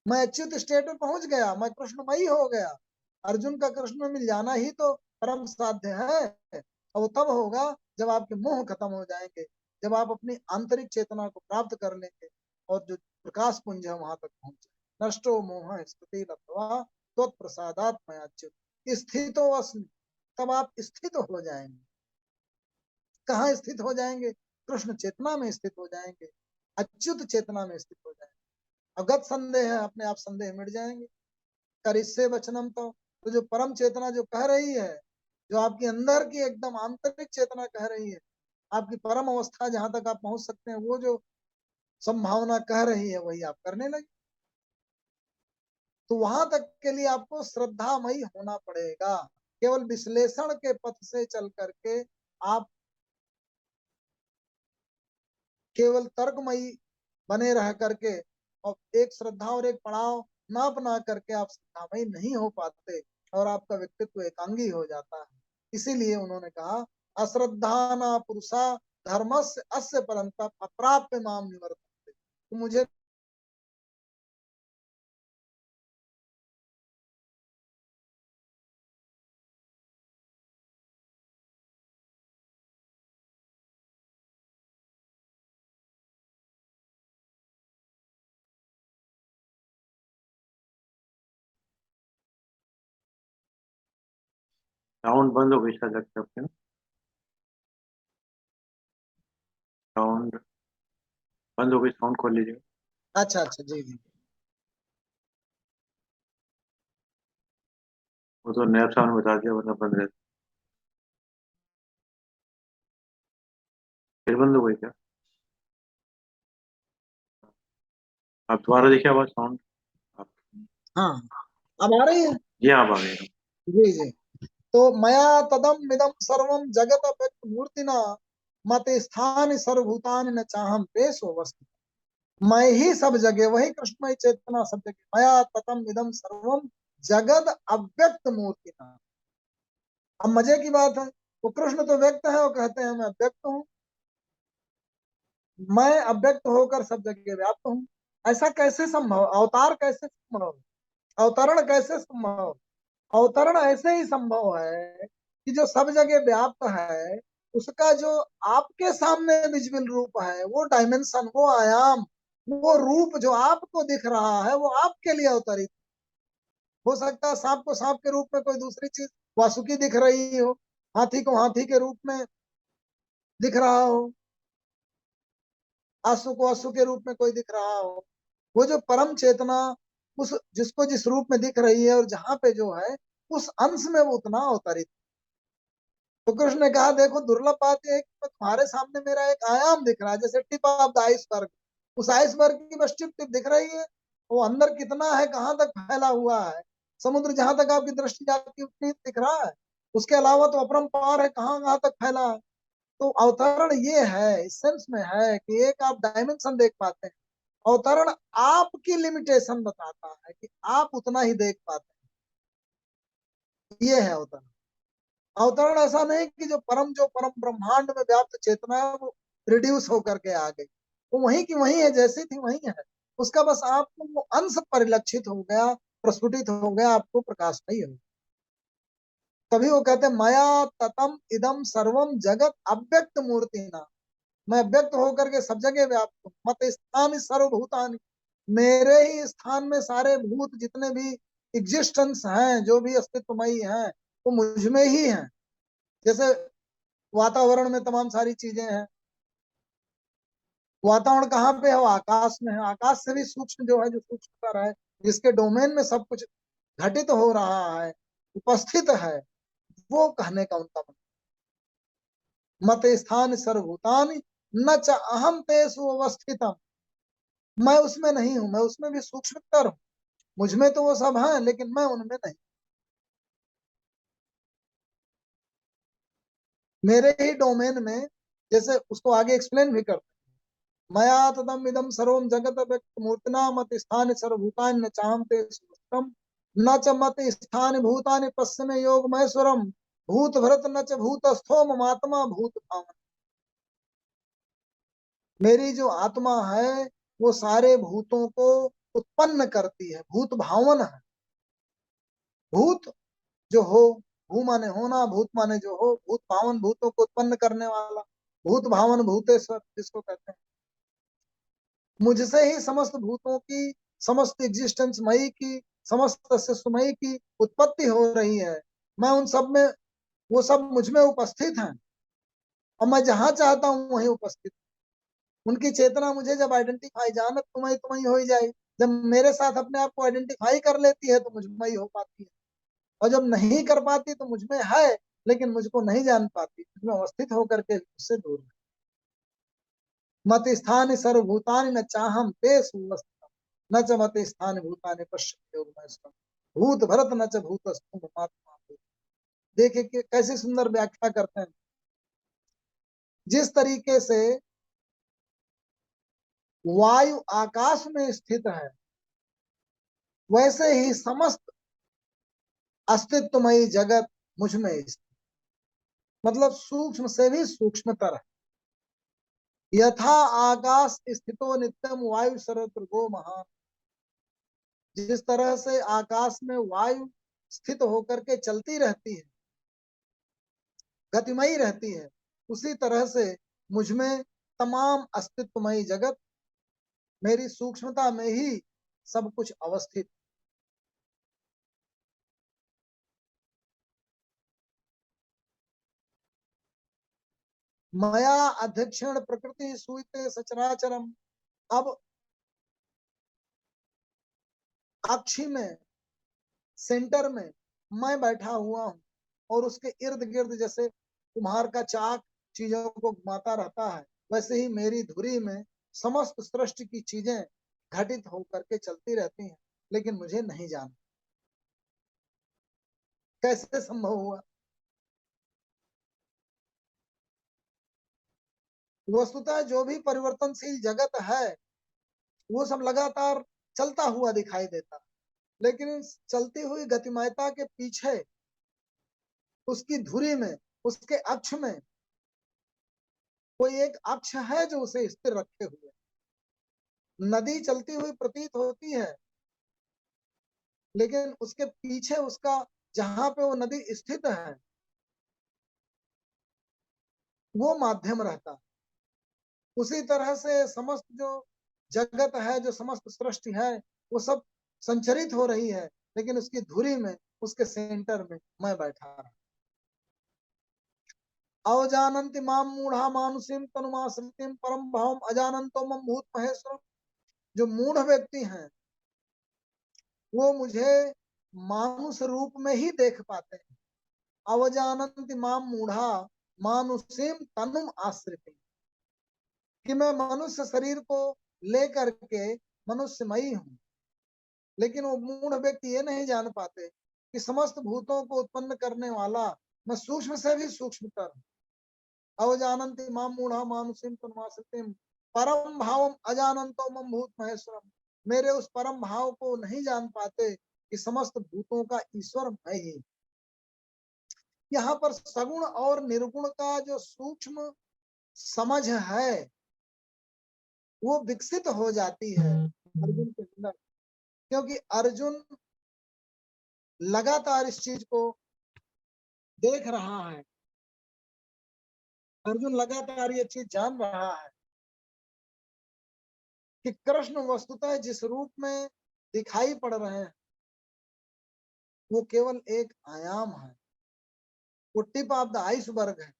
मैं अच्युत स्टेट में पहुंच गया, मैं कृष्णमयी हो गया। अर्जुन का कृष्ण में मिल जाना ही तो परम साध्य है। और वो तब होगा जब आपके मोह खत्म हो जाएंगे, जब आप अपनी आंतरिक चेतना को प्राप्त कर लेंगे और जो प्रकाश पुंज है वहां तक पहुंचे। नष्टो मोह स्मृति लब्धवा त्वत् प्रसादात मया अच्युत। स्थितो अस्मि, तब आप स्थित हो जाएंगे। कहाँ स्थित हो जाएंगे, कृष्ण चेतना में स्थित हो जाएंगे, अच्युत चेतना में स्थित हो जाएंगे। अगत संदेह है, अपने आप संदेह मिट जाएंगे। कर इससे वचनम तो जो परम चेतना जो कह रही है, जो आपके अंदर की एकदम आंतरिक चेतना कह रही है, आपकी परम अवस्था जहां तक आप पहुंच सकते हैं, वो जो संभावना कह रही है वही आप करने लगे। तो वहां तक के लिए आपको श्रद्धामयी होना पड़ेगा। केवल विश्लेषण के पथ से चल करके आप केवल तर्कमयी बने रह करके और एक श्रद्धा और एक पड़ाव ना अपना करके आप श्रद्धामयी नहीं हो पाते और आपका व्यक्तित्व एकांगी हो जाता है। इसीलिए उन्होंने कहा अश्रद्धा न पुरुषा धर्मस्य अस्य परंतप अप्राप्य माम निवर्तन्ते। तो मुझे साउंड बंद हो गई शायद लगता है आपके ना। साउंड बंद हो गई, साउंड खोल लीजिए। अच्छा अच्छा जी जी वो तो नया साउंड बता दिया, वरना बंद रहता। फिर बंद हो गई क्या? आप दोबारा देखिए आवाज, साउंड। आप हाँ अब आ रही है। जी, आप आ गए। जी जी तो मया तदम मिदम सर्वम जगत व्यक्त मूर्तिना मत स्थान सर्वभूतानि न चाहम पेशो वस्तु। मैं ही सब जगह, वही कृष्णमय चेतना सब जगह, मया ततम इदम सर्वम जगत अव्यक्त मूर्तिना। अब मजे की बात है, वो कृष्ण तो व्यक्त है, वो कहते हैं मैं अव्यक्त हूँ, मैं अव्यक्त होकर सब जगह व्याप्त हूँ। ऐसा कैसे संभव? अवतार कैसे संभव? अवतरण कैसे संभव? अवतरण ऐसे ही संभव है कि जो सब जगह व्याप्त है, उसका जो आपके सामने विजिबल रूप है, वो डायमेंशन, वो आयाम, वो रूप जो आपको दिख रहा है, वो आपके लिए अवतरित हो सकता है। सांप को सांप के रूप में कोई दूसरी चीज वासुकी दिख रही हो, हाथी को हाथी के रूप में दिख रहा हो, आंसू को आंसू के रूप में कोई दिख रहा हो। वो जो परम चेतना उस जिसको जिस रूप में दिख रही है और जहां पे जो है उस अंश में वो उतना अवतरित। तो कृष्ण ने कहा देखो दुर्लभ बात यह है कि तुम्हारे सामने मेरा एक आयाम दिख रहा है, जैसे टिप ऑफ द आइसबर्ग। उस आइसबर्ग की बस टिप टिप दिख रही है, वो अंदर कितना है, कहाँ तक फैला हुआ है, समुद्र जहां तक आपकी दृष्टि जाती है उतनी दिख रहा है, उसके अलावा तो अपरंपार है, कहाँ कहाँ तक फैला है। तो अवतरण ये है, इस सेंस में है कि एक आप डायमेंशन देख पाते हैं। अवतरण आपकी लिमिटेशन बताता है कि आप उतना ही देख पाते हैं, ये है अवतरण। अवतरण ऐसा नहीं कि जो परम ब्रह्मांड में व्याप्त चेतना है वो रिड्यूस होकर के आ गई, वो वहीं की वहीं है, जैसी थी वहीं है। उसका बस आपको वो अंश परिलक्षित हो गया, प्रस्फुटित हो गया, आपको प्रकाश नहीं हो। तभी वो कहते हैं मया ततम इदम सर्वम जगत अव्यक्त मूर्ति ना। मैं व्यक्त होकर के सब जगह व्याप्त हूँ। मत स्थान सर्वभूतानि, मेरे ही स्थान में सारे भूत जितने भी एग्जिस्टेंस हैं, जो भी अस्तित्वमयी हैं, वो मुझ में ही हैं। जैसे वातावरण में तमाम सारी चीजें हैं, वातावरण कहाँ पे है? वो आकाश में है। आकाश से भी सूक्ष्म जो है, जो सूक्ष्मतर है, जिसके डोमेन में सब कुछ घटित हो रहा है, उपस्थित है, वो कहने का उनका मतलब। मत स्थान सर्वभूतानि न च अहम तेषु अवस्थितम। मैं उसमें नहीं हूं, मैं उसमें भी सूक्ष्मतर हूँ। मुझ में तो वो सब है, लेकिन मैं उनमें नहीं। मेरे ही डोमेन में, जैसे उसको आगे एक्सप्लेन भी करते हैं, मया तदम इदम सर्वम जगत व्यक्त मूर्तिना मत स्थान सर्वभूतानि न चाहम ते सुस्तम न च मत स्थान भूतानि पश्चिमे योग महेश्वरम भूत भरत न च भूतस्थो ममात्मा भूत भावन। मेरी जो आत्मा है वो सारे भूतों को उत्पन्न करती है, भूत भावन है। भूत जो हो, भू माने होना, भूत माने जो हो, भूत भावन भूतों को उत्पन्न करने वाला, भूत भावन भूतेश्वर जिसको कहते हैं। मुझसे ही समस्त भूतों की, समस्त एग्जिस्टेंस मई की, समस्त अस्तित्वमयी की उत्पत्ति हो रही है। मैं उन सब में, वो सब मुझ में उपस्थित हैं, और मैं जहां चाहता हूँ वहीं उपस्थित। उनकी चेतना मुझे जब आइडेंटिफाई, जानत तुम्हें तुम्हें हो ही जाए, जब मेरे साथ अपने आप को आइडेंटिफाई कर लेती है तो मुझ में ही हो पाती है, और जब नहीं कर पाती तो मुझ में है लेकिन मुझको नहीं जान पाती, मुझमें अवस्थित होकर के उससे दूर है। मत स्थान सर्वभूतानि न चाहम ते सुवस्थितम। न च मते स्थान भूतानि पश्यति योगमयस्तम भूत भरत न च भूतस्थु महात्मा। देखिए कि कैसी सुंदर व्याख्या करते हैं। जिस तरीके से वायु आकाश में स्थित है, वैसे ही समस्त अस्तित्वमयी जगत मुझ में स्थित, मतलब सूक्ष्म से भी सूक्ष्मतर है। यथा आकाश स्थितो नित्यम वायु सर्वत्र गो महान। जिस तरह से आकाश में वायु स्थित होकर के चलती रहती है, गतिमयी रहती है, उसी तरह से मुझ में तमाम अस्तित्वमयी जगत मेरी सूक्ष्मता में ही सब कुछ अवस्थित। मया अध्यक्षण प्रकृति सुइते सचराचरम। अब अक्षी में, सेंटर में मैं बैठा हुआ हूं और उसके इर्द गिर्द जैसे कुम्हार का चाक चीजों को घुमाता रहता है, वैसे ही मेरी धुरी में समस्त सृष्टि की चीजें घटित होकर के चलती रहती हैं, लेकिन मुझे नहीं जानता कैसे संभव हुआ। वस्तुतः जो भी परिवर्तनशील जगत है वो सब लगातार चलता हुआ दिखाई देता है, लेकिन इस चलती हुई गतिमयता के पीछे उसकी धुरी में, उसके अक्ष में कोई एक अक्ष है जो उसे स्थिर रखे हुए। नदी चलती हुई प्रतीत होती है, लेकिन उसके पीछे उसका, जहां पे वो नदी स्थित है, वो माध्यम रहता है। उसी तरह से समस्त जो जगत है, जो समस्त सृष्टि है, वो सब संचरित हो रही है, लेकिन उसकी धुरी में, उसके सेंटर में मैं बैठा रहा। अवजानन्ति मां मूढ़ा मानुषीम तनुमाश्रितिम परम भावम अजानन्तो मम भूत महेश्वरम। जो मूढ़ व्यक्ति हैं वो मुझे मानुष रूप में ही देख पाते हैं। अवजानन्ति मां मूढ़ा मानुषीम तनुम आश्रितिम, कि मैं मनुष्य शरीर को लेकर के मनुष्यमयी हूँ, लेकिन वो मूढ़ व्यक्ति ये नहीं जान पाते कि समस्त भूतों को उत्पन्न करने वाला मैं सूक्ष्म से भी सूक्ष्मतर हूँ। अवजानन्ति मां मूढ़ा मानुषीम तनुमाश्रितिम परम भावम अजानन्तो मम भूत महेश्वरम। मेरे उस परम भाव को नहीं जान पाते कि समस्त भूतों का ईश्वर मैं ही। यहाँ पर सगुण और निर्गुण का जो सूक्ष्म समझ है वो विकसित हो जाती है अर्जुन के अंदर, क्योंकि अर्जुन लगातार इस चीज को देख रहा है। अर्जुन लगातार ये चीज जान रहा है कि कृष्ण वस्तुतः जिस रूप में दिखाई पड़ रहे हैं वो केवल एक आयाम है, वो टिप ऑफ द आइसबर्ग है।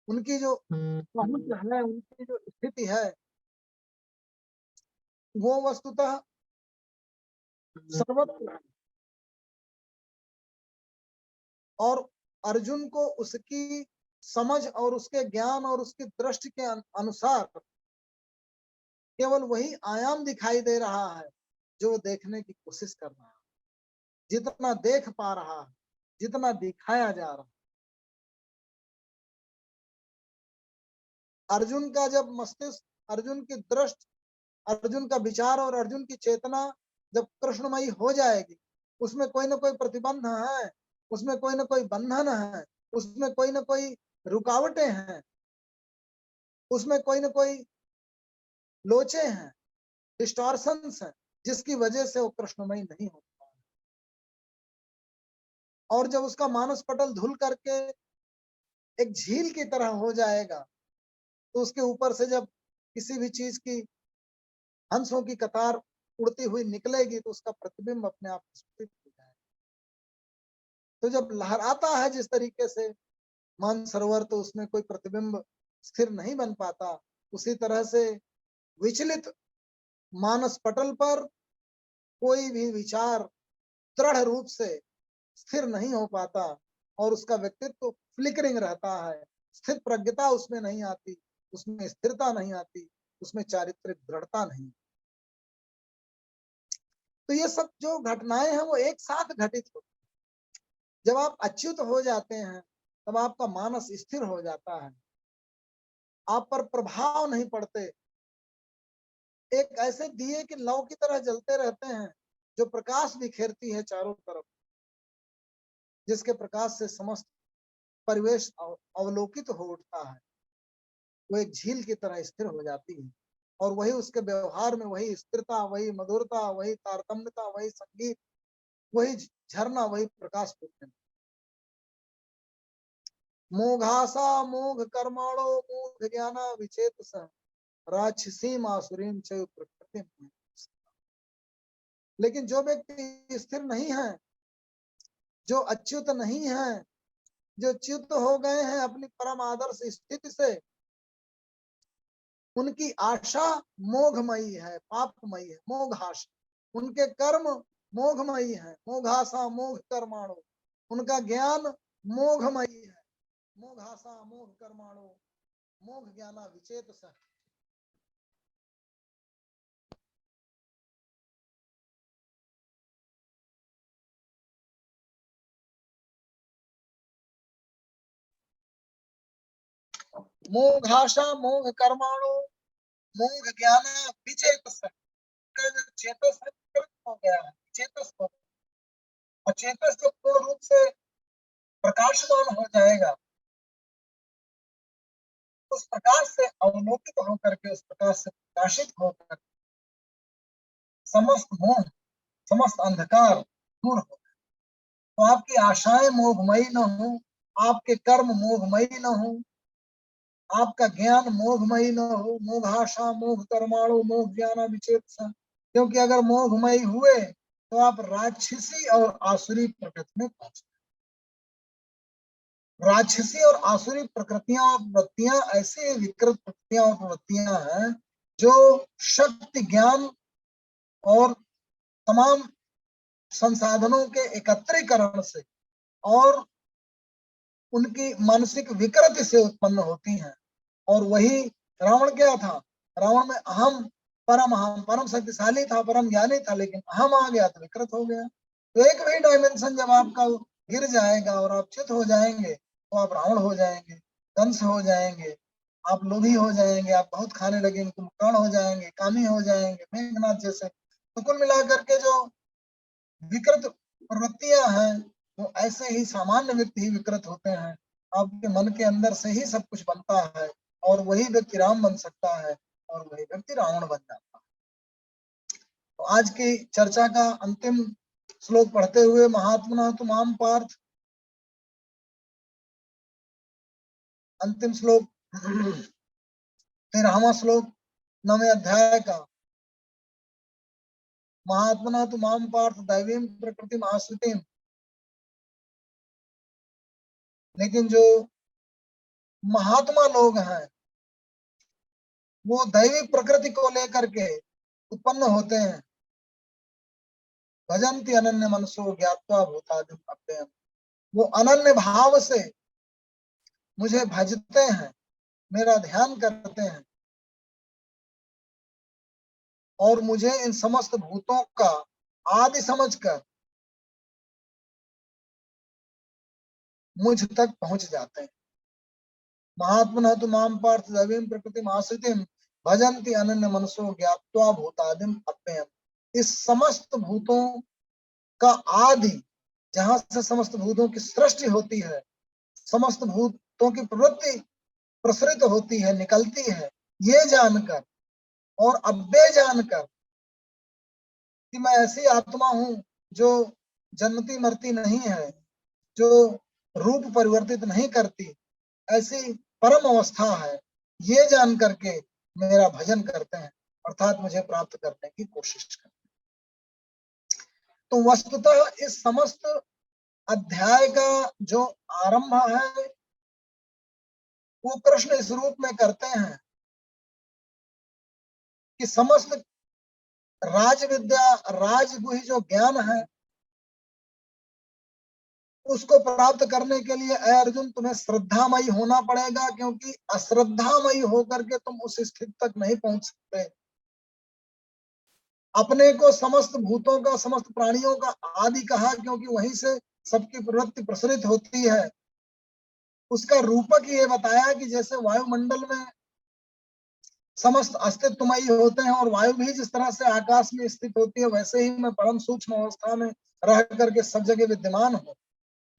उनकी जो पहुंच है, उनकी जो स्थिति है, वो वस्तुतः सर्वत्र है। और अर्जुन को उसकी समझ और उसके ज्ञान और उसकी दृष्टि के अनुसार केवल वही आयाम दिखाई दे रहा है जो देखने की कोशिश कर रहा है। जितना देख पा रहा है, जितना दिखाया जा रहा है, अर्जुन का जब मस्तिष्क, अर्जुन की दृष्टि, अर्जुन का विचार और अर्जुन की चेतना जब कृष्णमयी हो जाएगी, उसमें कोई ना कोई प्रतिबंध है, उसमें कोई ना कोई बंधन है, उसमें कोई ना कोई रुकावटें हैं, उसमें कोई ना कोई लोचे हैं, डिस्टॉर्शंस हैं, जिसकी वजह से वो कृष्णमयी नहीं हो पाए। और जब उसका मानस पटल धुल करके एक झील की तरह हो जाएगा, तो उसके ऊपर से जब किसी भी चीज की हंसों की कतार उड़ती हुई निकलेगी तो उसका प्रतिबिंब अपने आप स्फुटित हो जाएगा। तो जब लहराता है जिस तरीके से मानसरोवर, तो उसमें कोई प्रतिबिंब स्थिर नहीं बन पाता। उसी तरह से विचलित मानस पटल पर कोई भी विचार दृढ़ रूप से स्थिर नहीं हो पाता और उसका व्यक्तित्व फ्लिकरिंग रहता है। स्थिर प्रज्ञता उसमें नहीं आती, उसमें स्थिरता नहीं आती, उसमें चारित्रिक दृढ़ता नहीं। तो ये सब जो घटनाएं हैं वो एक साथ घटित होती हैं। जब आप अच्युत हो जाते हैं तब आपका मानस स्थिर हो जाता है, आप पर प्रभाव नहीं पड़ते, एक ऐसे दिए कि लौ की तरह जलते रहते हैं जो प्रकाश बिखेरती है चारों तरफ, जिसके प्रकाश से समस्त परिवेश अवलोकित हो उठता है। वो एक झील की तरह स्थिर हो जाती है और वही उसके व्यवहार में वही स्थिरता, वही मधुरता, वही तारतम्यता, वही संगीत, वही झरना, वही प्रकाश पूर्ण। मोघासा मोघ कर्माणो मोघ ज्ञाना विचेत स राक्षसीम आसुरीम च प्रकृति। लेकिन जो व्यक्ति स्थिर नहीं है, जो अच्युत नहीं है, जो च्युत हो गए हैं अपनी परम आदर्श स्थिति से, उनकी आशा मोघमयी है, पापमयी है, मोघाशा। उनके कर्म मोघमयी है, मोघाशा मोघ कर्माणो। उनका ज्ञान मोघमयी है, मोघाशा मोघ कर्माणो मोघ ज्ञाना विचेत स। मोघाशा मोघ कर्माणो मोघ ज्ञाना विचेत स। चेतस हो गया है, चेतस हो, और चेतस जब पूर्ण रूप से प्रकाशमान हो जाएगा, उस प्रकाश से अवलोकित होकर के, उस प्रकाश से प्रकाशित होकर समस्त मोह, समस्त अंधकार दूर हो। तो आपकी आशाएं मोहमयी न हो, आपके कर्म मोहमयी न हो, आपका ज्ञान मोहमयी न हो। मोघाशा मोघ कर्माणो मोघ ज्ञान विचेत स। क्योंकि अगर मोहमयी हुए तो आप राक्षसी और आसुरी प्रकृति में पहुंच। राक्षसी और आसुरी प्रकृतियां और वृत्तियां ऐसे विकृत प्रकृतियां और प्रवृत्तियां हैं जो शक्ति, ज्ञान और तमाम संसाधनों के एकत्रीकरण से और उनकी मानसिक विकृति से उत्पन्न होती हैं। और वही रावण क्या था? रावण में अहम, परम शक्तिशाली था, परम ज्ञानी था, लेकिन अहम आ गया तो विकृत हो गया। तो एक भी डायमेंशन जब आपका गिर जाएगा और आप च्युत हो जाएंगे तो आप रावण हो जाएंगे, कंस हो जाएंगे, आप लोभी हो जाएंगे, आप बहुत खाने लगेंगे, कुंभकर्ण हो जाएंगे, कामी हो जाएंगे, मेघनाथ जैसे। तो कुल मिलाकर के जो विकृत प्रवृत्तियां हैं वो ऐसे ही सामान्य व्यक्ति ही विकृत होते हैं। आपके मन के अंदर से ही सब कुछ बनता है और वही व्यक्ति राम बन सकता है और वही व्यक्ति रावण बन जाता है। तो आज की चर्चा का अंतिम श्लोक पढ़ते हुए, महात्मना तु माम पार्थ, अंतिम श्लोक 13वां श्लोक 9वें अध्याय का। महात्मना तु माम पार्थ दैवीं प्रकृतिम आश्रितिम। लेकिन जो महात्मा लोग हैं वो दैवी प्रकृति को लेकर के उत्पन्न होते हैं। भजन्ति अनन्य मनसो ज्ञात्वा भूतादिम अव्ययम्। वो अनन्य भाव से मुझे भजते हैं, मेरा ध्यान करते हैं और मुझे इन समस्त भूतों का आदि समझकर मुझ तक पहुंच जाते हैं। महात्मनः तु माम पार्थ दैवीं प्रकृतिम आश्रितिम भजन्ति अनन्य मनसो ज्ञात्वा भूतादिम अव्ययम्। इस समस्त भूतों का आदि, जहां से समस्त भूतों की सृष्टि होती है, समस्त भूतों की प्रवृत्ति प्रसरित होती है, निकलती है, ये जानकर और अव्यय जानकर कि मैं ऐसी आत्मा हूं जो जन्मती मरती नहीं है, जो रूप परिवर्तित नहीं करती, ऐसी परम अवस्था है, ये जान करके मेरा भजन करते हैं, अर्थात मुझे प्राप्त करने की कोशिश करते हैं। तो वस्तुतः इस समस्त अध्याय का जो आरंभ है वो कृष्ण इस रूप में करते हैं कि समस्त राज विद्या, राजगुही जो ज्ञान है उसको प्राप्त करने के लिए ऐ अर्जुन तुम्हें श्रद्धामयी होना पड़ेगा, क्योंकि अश्रद्धामयी होकर के तुम उस स्थिति तक नहीं पहुंच सकते। अपने को समस्त भूतों का, समस्त प्राणियों का आदि कहा, क्योंकि वहीं से सबकी प्रवृत्ति प्रसरित होती है। उसका रूपक ये बताया कि जैसे वायुमंडल में समस्त अस्तित्वमयी होते हैं और वायु भी जिस तरह से आकाश में स्थित होती है, वैसे ही मैं परम सूक्ष्म अवस्था में रह करके सब जगह विद्यमान हूँ।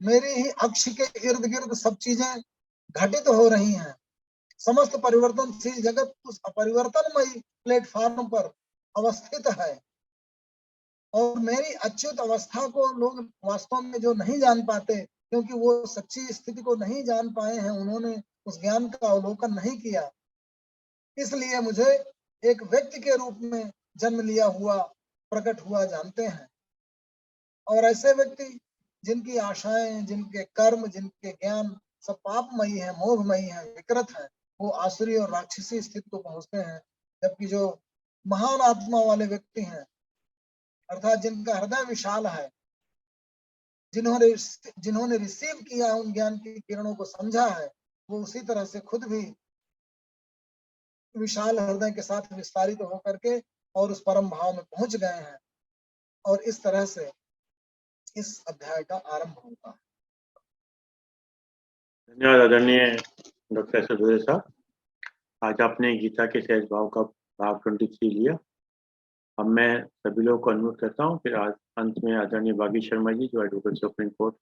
मेरी ही अक्ष के इर्द गिर्द सब चीजें घटित हो रही हैं। समस्त परिवर्तनशील जगत उस अपरिवर्तनमयी प्लेटफॉर्म पर अवस्थित है। और मेरी अच्युत अवस्था को लोग वास्तव में जो नहीं जान पाते, क्योंकि वो सच्ची स्थिति को नहीं जान पाए हैं, उन्होंने उस ज्ञान का अवलोकन नहीं किया, इसलिए मुझे एक व्यक्ति के रूप में जन्म लिया हुआ, प्रकट हुआ जानते हैं। और ऐसे व्यक्ति जिनकी आशाएं, जिनके कर्म, जिनके ज्ञान सब पापमयी है, मोहमयी है, विकृत है, वो आसुरी और राक्षसी स्थिति को पहुंचते हैं। जबकि जो महान आत्मा वाले व्यक्ति हैं, अर्थात जिनका हृदय विशाल है, जिन्होंने रिसीव किया उन ज्ञान की किरणों को समझा है, वो उसी तरह से खुद भी विशाल हृदय के साथ विस्तारित होकर के और उस परम भाव में पहुंच गए हैं। और इस तरह से इस अध्याय का आरंभ होता है। धन्यवाद आदरणीय डॉक्टर एस एस भोदरे साहब। आज आपने गीता के सहज भाव का भाग 23 लिया। अब मैं सभी लोगों को अनुरोध करता हूँ, फिर आज अंत में आदरणीय बागी शर्मा जी जो एडवोकेट सुप्रीम कोर्ट,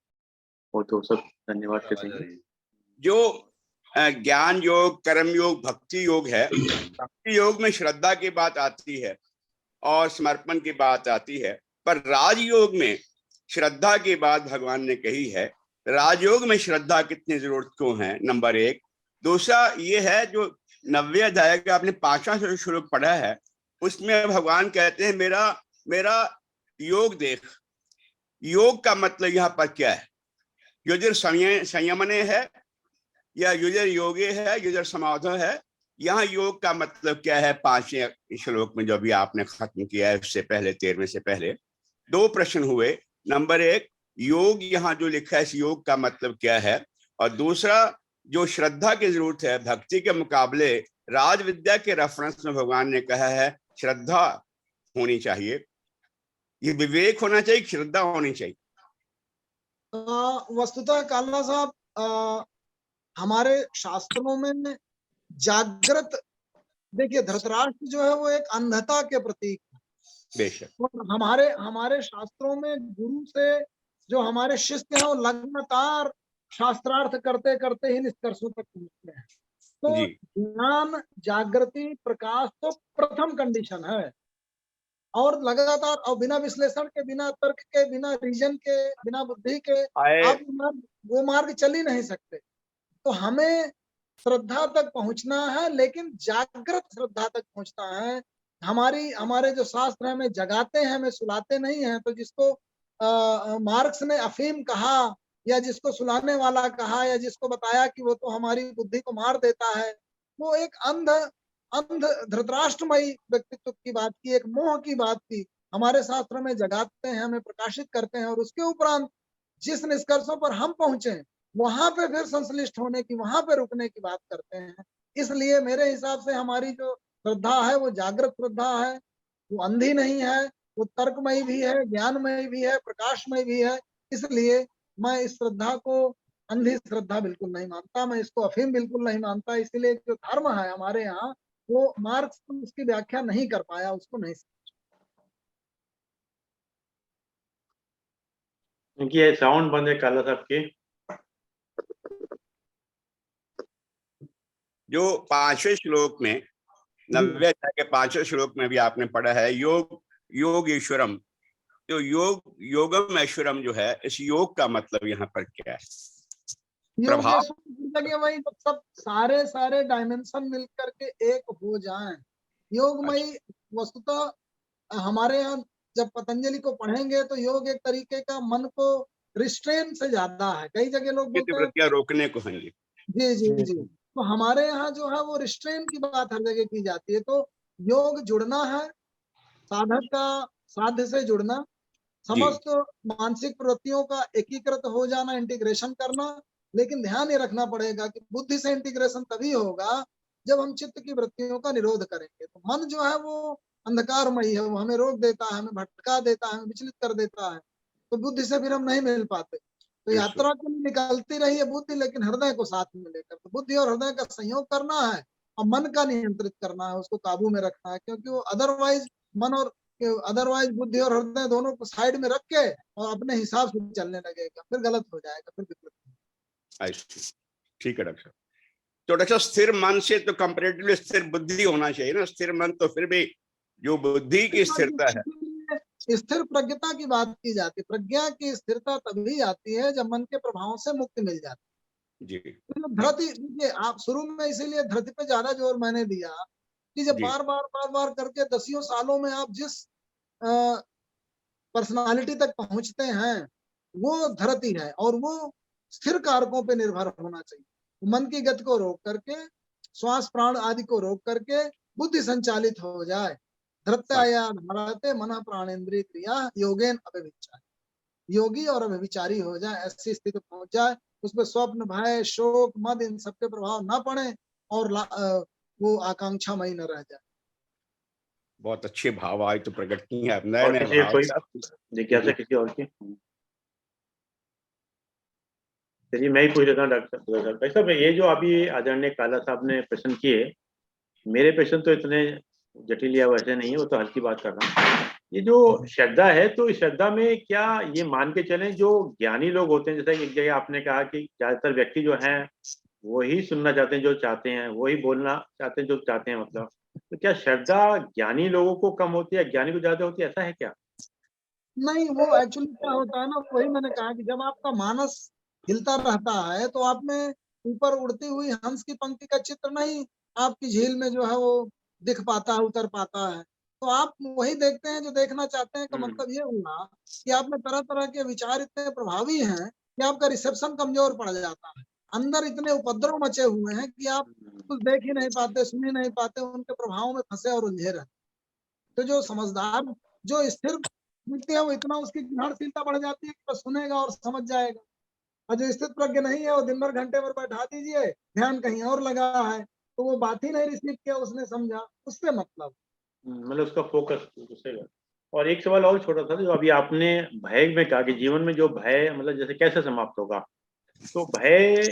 और तो सब धन्यवाद करेंगे। जो ज्ञान योग, कर्म योग, भक्ति योग है, भक्ति योग में श्रद्धा की बात आती है और समर्पण की बात आती है, पर राजयोग में श्रद्धा की बात भगवान ने कही है। राजयोग में श्रद्धा कितनी जरूरत क्यों है, नंबर एक। दूसरा ये है, जो 90वें अध्याय का आपने 5वां श्लोक पढ़ा है, उसमें भगवान कहते हैं मेरा योग देख। योग का मतलब यहाँ पर क्या है? युजर संयमने है या युजर योगे है, युजर समाधो है? यहाँ योग का मतलब क्या है? 5वें श्लोक में जो भी आपने खत्म किया है, उससे पहले 13वें से पहले 2 प्रश्न हुए। नंबर एक, योग यहाँ जो लिखा है, इस योग का मतलब क्या है? और दूसरा, जो श्रद्धा की जरूरत है भक्ति के मुकाबले, राज विद्या के रेफरेंस में भगवान ने कहा है श्रद्धा होनी चाहिए। ये विवेक होना चाहिए, श्रद्धा होनी चाहिए। वस्तुतः कालना साहब, हमारे शास्त्रों में जागृत, देखिए धृतराष्ट्र जो है वो एक अंधता के प्रतीक है। बेशक। और हमारे शास्त्रों में गुरु से जो हमारे शिष्य हैं वो लगातार शास्त्रार्थ करते करते ही निष्कर्षों तक पहुंचते हैं। तो ज्ञान, जागृति, प्रकाश तो प्रथम कंडीशन है। और लगातार, और बिना विश्लेषण के, बिना तर्क के, बिना रीजन के, बिना बुद्धि के आप वो मार्ग चल ही नहीं सकते। तो हमें श्रद्धा तक पहुंचना है, लेकिन जागृत श्रद्धा तक पहुंचना है। हमारे जो शास्त्र है, हमें जगाते हैं, हमें सुलाते नहीं हैं। तो जिसको मार्क्स ने अफीम कहा, या जिसको सुलाने वाला कहा, या जिसको बताया कि वो तो हमारी बुद्धि को मार देता है, वो एक अंध धृतराष्ट्रमयी व्यक्तित्व की बात की, एक मोह की बात की। हमारे शास्त्र में जगाते हैं, हमें प्रकाशित करते हैं, और उसके उपरांत जिस निष्कर्षों पर हम पहुंचे, वहां पे फिर संश्लिष्ट होने की, वहां पे रुकने की बात करते हैं। इसलिए मेरे हिसाब से हमारी जो श्रद्धा है वो जागृत श्रद्धा है, वो अंधी नहीं है, वो तर्कमयी भी है, ज्ञानमयी भी है, प्रकाशमयी भी है। इसलिए मैं इस श्रद्धा को अंधी श्रद्धा बिल्कुल नहीं मानता, मैं इसको अफीम बिल्कुल नहीं मानता। इसलिए जो धर्म है हमारे यहाँ, वो मार्क्स उसकी व्याख्या नहीं कर पाया, उसको नहीं ये साउंड बंद है काला साहब के। जो 5वें श्लोक में, 90वें अध्याय के 5वें श्लोक में भी आपने पढ़ा है, योग ईश्वरम। तो योगम ऐश्वरम जो है, इस योग का मतलब यहाँ पर क्या है? प्रभाव वही सब सारे डायमेंशन मिलकर के एक हो जाएं। योगमयी वस्तुतः हमारे यहाँ जब पतंजलि को पढ़ेंगे तो योग एक तरीके का मन को रिस्ट्रेन से ज्यादा है। कई जगह लोग बोलते हैं रोकने को है। जी। तो हमारे यहाँ जो है वो रिस्ट्रेन की बात हर जगह की जाती है। तो योग जुड़ना है, साधक का साध्य से जुड़ना, समस्त मानसिक प्रवृत्तियों का एकीकृत हो जाना, इंटीग्रेशन करना। लेकिन ध्यान ये रखना पड़ेगा कि बुद्धि से इंटीग्रेशन तभी होगा जब हम चित्त की वृत्तियों का निरोध करेंगे। तो मन जो है वो अंधकारमयी है, वो हमें रोक देता है, हमें भटका देता है, हमें विचलित कर देता है, तो बुद्धि से फिर हम नहीं मिल पाते। तो यात्रा के लिए निकलती रही है बुद्धि, लेकिन हृदय को साथ में लेकर। तो बुद्धि और हृदय का संयोग करना है और मन का नियंत्रित करना है, उसको काबू में रखना है, क्योंकि वो अदरवाइज बुद्धि और हृदय दोनों को साइड में रख के और अपने हिसाब से चलने लगेगा, फिर गलत हो जाएगा, फिर विपरीत। ठीक है डॉक्टर। तो डॉक्टर स्थिर मन से तो कंपैरेटिवली स्थिर बुद्धि होना चाहिए ना। स्थिर मन तो फिर भी जो बुद्धि की स्थिरता है, स्थिर प्रज्ञता की बात की जाती है। प्रज्ञा की स्थिरता तभी आती है जब मन के प्रभावों से मुक्ति मिल जाती है जी। तो धृति, देखिए आप शुरू में इसीलिए धृति पे ज्यादा जोर मैंने दिया कि जब बार बार करके दसियों सालों में आप जिस पर्सनालिटी तक पहुंचते हैं वो धृति है, और वो स्थिर कारकों पे निर्भर होना चाहिए। मन की गति को रोक करके, श्वास प्राण आदि को रोक करके बुद्धि संचालित हो जाए। धृत्याया धारते मन प्राणेन्द्रिय क्रिया योगेन अव्यभिचारी, योगी और अव्यभिचारी हो जाए, ऐसी स्थिति पहुंच जाए, उसमें स्वप्न भय शोक मद इन सबके प्रभाव ना पड़े और वो आकांक्षामयी न रह जाए। बहुत अच्छे भाव आज तो प्रकट किए हैं आप, नए नए भाव। कोई जिज्ञासा किसी और की? चलिए मैं ही पूछ लेता हूँ डॉक्टर साहब। ये जो अभी आदरणीय काला साहब ने प्रश्न किए, मेरे प्रश्न तो इतने जटिल या वैसे नहीं है, वो तो हल्की बात कर रहा हूँ। ये जो श्रद्धा है, तो इस श्रद्धा में क्या ये मान के चलें जो ज्ञानी लोग होते हैं, जैसे एक जगह आपने कहा कि ज्यादातर व्यक्ति जो हैं वही सुनना चाहते हैं जो चाहते हैं, वही बोलना चाहते हैं जो चाहते हैं, मतलब तो क्या श्रद्धा ज्ञानी लोगों को कम होती है, ज्ञानी को ज्यादा होती है, ऐसा है क्या? नहीं, वो एक्चुअली क्या होता है ना, वही मैंने कहा कि जब आपका मानस हिलता रहता है तो आप में ऊपर उड़ती हुई हंस की पंक्ति का चित्र नहीं आपकी झील में जो है वो दिख पाता है, उतर पाता है। तो आप वही देखते हैं जो देखना चाहते हैं। का मतलब ये हुआ कि आप में तरह तरह के विचार इतने प्रभावी हैं कि आपका रिसेप्शन कमजोर पड़ जाता है। अंदर इतने उपद्रव मचे हुए हैं कि आप कुछ देख ही नहीं पाते, सुन ही नहीं पाते, उनके प्रभावों में फंसे और उलझे रहते। तो जो समझदार, जो स्थिर व्यक्ति है, वो इतना उसकी ग्रहणशीलता बढ़ जाती है कि बस सुनेगा और समझ जाएगा। और जो स्थित प्रज्ञ नहीं है, वो दिन भर घंटे भर बैठा दीजिए, ध्यान कहीं और लगा है, तो वो बात ही नहीं रिसीव किया, उसने समझा, उससे मतलब उसका फोकस दूसरे। और एक सवाल और छोटा था, जो अभी आपने भय में कहा कि जीवन में जो भय मतलब जैसे कैसे समाप्त होगा, तो भय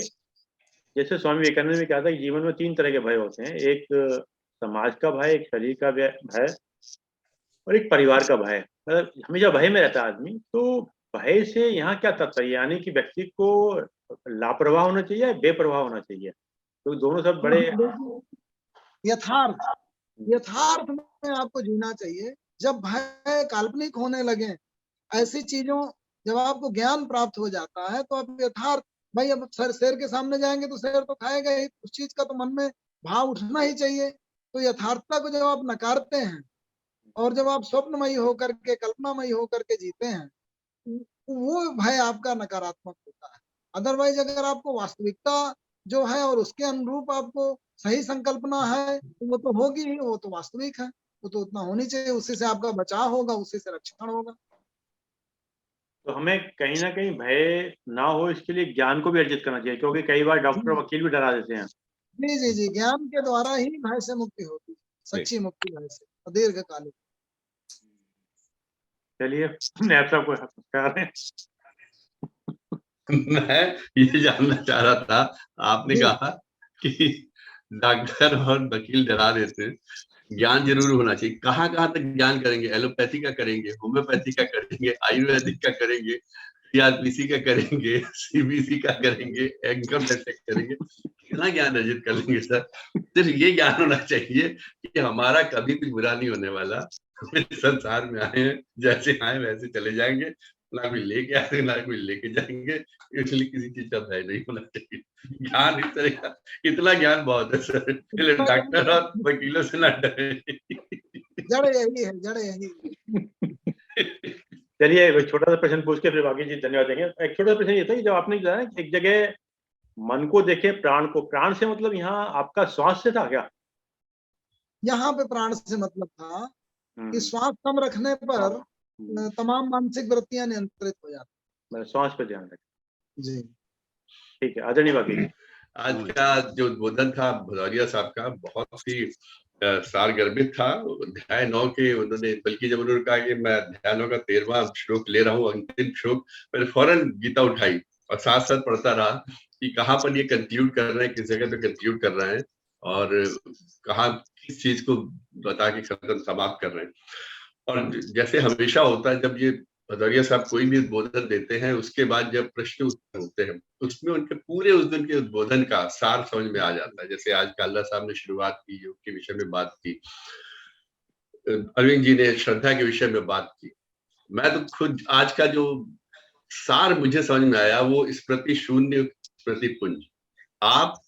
जैसे स्वामी विवेकानंद ने कहा था कि जीवन में 3 तरह के भय होते हैं, एक समाज का भय, एक शरीर का भय और एक परिवार का भय। मतलब हमेशा भय में रहता है आदमी। तो भय से यहाँ क्या तात्पर्य, यानी कि व्यक्ति को लापरवाह होना चाहिए या बेपरवाह होना चाहिए? तो दोनों सब बड़े यथार्थ में आपको जीना चाहिए। जब भय काल्पनिक होने लगे, ऐसी चीजों, जब आपको ज्ञान प्राप्त हो जाता है तो आप यथार्थ, भाई अब शेर के सामने जाएंगे तो शेर तो खाएगा ही, उस चीज का तो मन में भाव उठना ही चाहिए। तो यथार्थता को जब आप नकारते हैं और जब आप स्वप्नमयी होकर के, कल्पनामयी होकर के जीते हैं, वो भय आपका नकारात्मक होता है। अदरवाइज अगर आपको वास्तविकता जो है और उसके अनुरूप आपको सही संकल्पना है, तो वो तो होगी ही, वो तो वास्तविक है, वो तो उतना होनी चाहिए, उसी से आपका बचाव होगा, उसी से रक्षण होगा। तो हमें कहीं ना कहीं भय ना हो, इसके लिए ज्ञान को भी अर्जित करना चाहिए, क्योंकि कई बार डॉक्टर वकील भी डरा देते हैं। जी जी जी, ज्ञान के द्वारा ही भय से मुक्ति होती है, सच्ची मुक्ति भय से, दीर्घकालिक। चलिए, नैब साहब को कह रहे हैं। मैं ये जानना चाह रहा था, आपने कहा कि डॉक्टर और वकील डरा देते हैं, ज्ञान जरूर होना चाहिए। कहाँ कहाँ तक ज्ञान करेंगे? एलोपैथी का करेंगे, होम्योपैथी का करेंगे, आयुर्वेदिक का करेंगे, सीआरपीसी का करेंगे, सीबीसी का करेंगे, इनकम टैक्स का करेंगे, कितना ज्ञान अर्जित कर लेंगे सर? सिर्फ ये ज्ञान होना चाहिए कि हमारा कभी कुछ बुरा नहीं होने वाला, हम संसार में आए हैं, जैसे आए वैसे चले जाएंगे, ना कोई लेके आए ना कोई लेके जाएंगे, इसलिए किसी चीज का भय नहीं होना चाहिए। ज्ञान इस तरह का, इतना ज्ञान बहुत है सर, इसलिए डॉक्टर और वकीलों से ना डरे। जड़ यही है, जड़ यही। चलिए एक छोटा सा प्रश्न पूछ के फिर बाकी जी धन्यवाद देंगे। एक छोटा सा प्रश्न ये था कि जब आपने बताया कि एक जगह मन को देखे प्राण को, प्राण से मतलब यहाँ आपका श्वास से था क्या? यहाँ पे प्राण से मतलब था कि श्वास कम रखने पर तमाम मानसिक वृत्तियां नियंत्रित हो जाती। श्वास पे ध्यान रखें। जी ठीक है, आदरणीय बाकी। आज का जो उद्बोधन था भदौरिया साहब का बहुत ही सार गर्भित था। अध्याय 9 के उन्होंने, बल्कि जब उन्होंने कहा कि मैं अध्याय 9 का 13वां श्लोक ले रहा हूँ, अंतिम श्लोक, मैंने फौरन गीता उठाई और साथ साथ पढ़ता रहा कि कहाँ पर ये कंक्लूड कर रहे हैं, किस जगह पे कंक्लूड कर रहे हैं और कहाँ किस चीज को बता के खत्म समाप्त कर रहे हैं। और जैसे हमेशा होता है, जब ये भदौरिया साहब कोई भी उद्बोधन देते हैं, उसके बाद जब प्रश्न उत्तर होते हैं, उसमें उनके पूरे उस दिन के उद्बोधन का सार समझ में आ जाता है। जैसे आज काल्ला साहब ने शुरुआत की, योग के विषय में बात की, अरविंद जी ने श्रद्धा के विषय में बात की। मैं तो खुद आज का जो सार मुझे समझ में आया वो स्मृति शून्य स्मृति पुंज। आप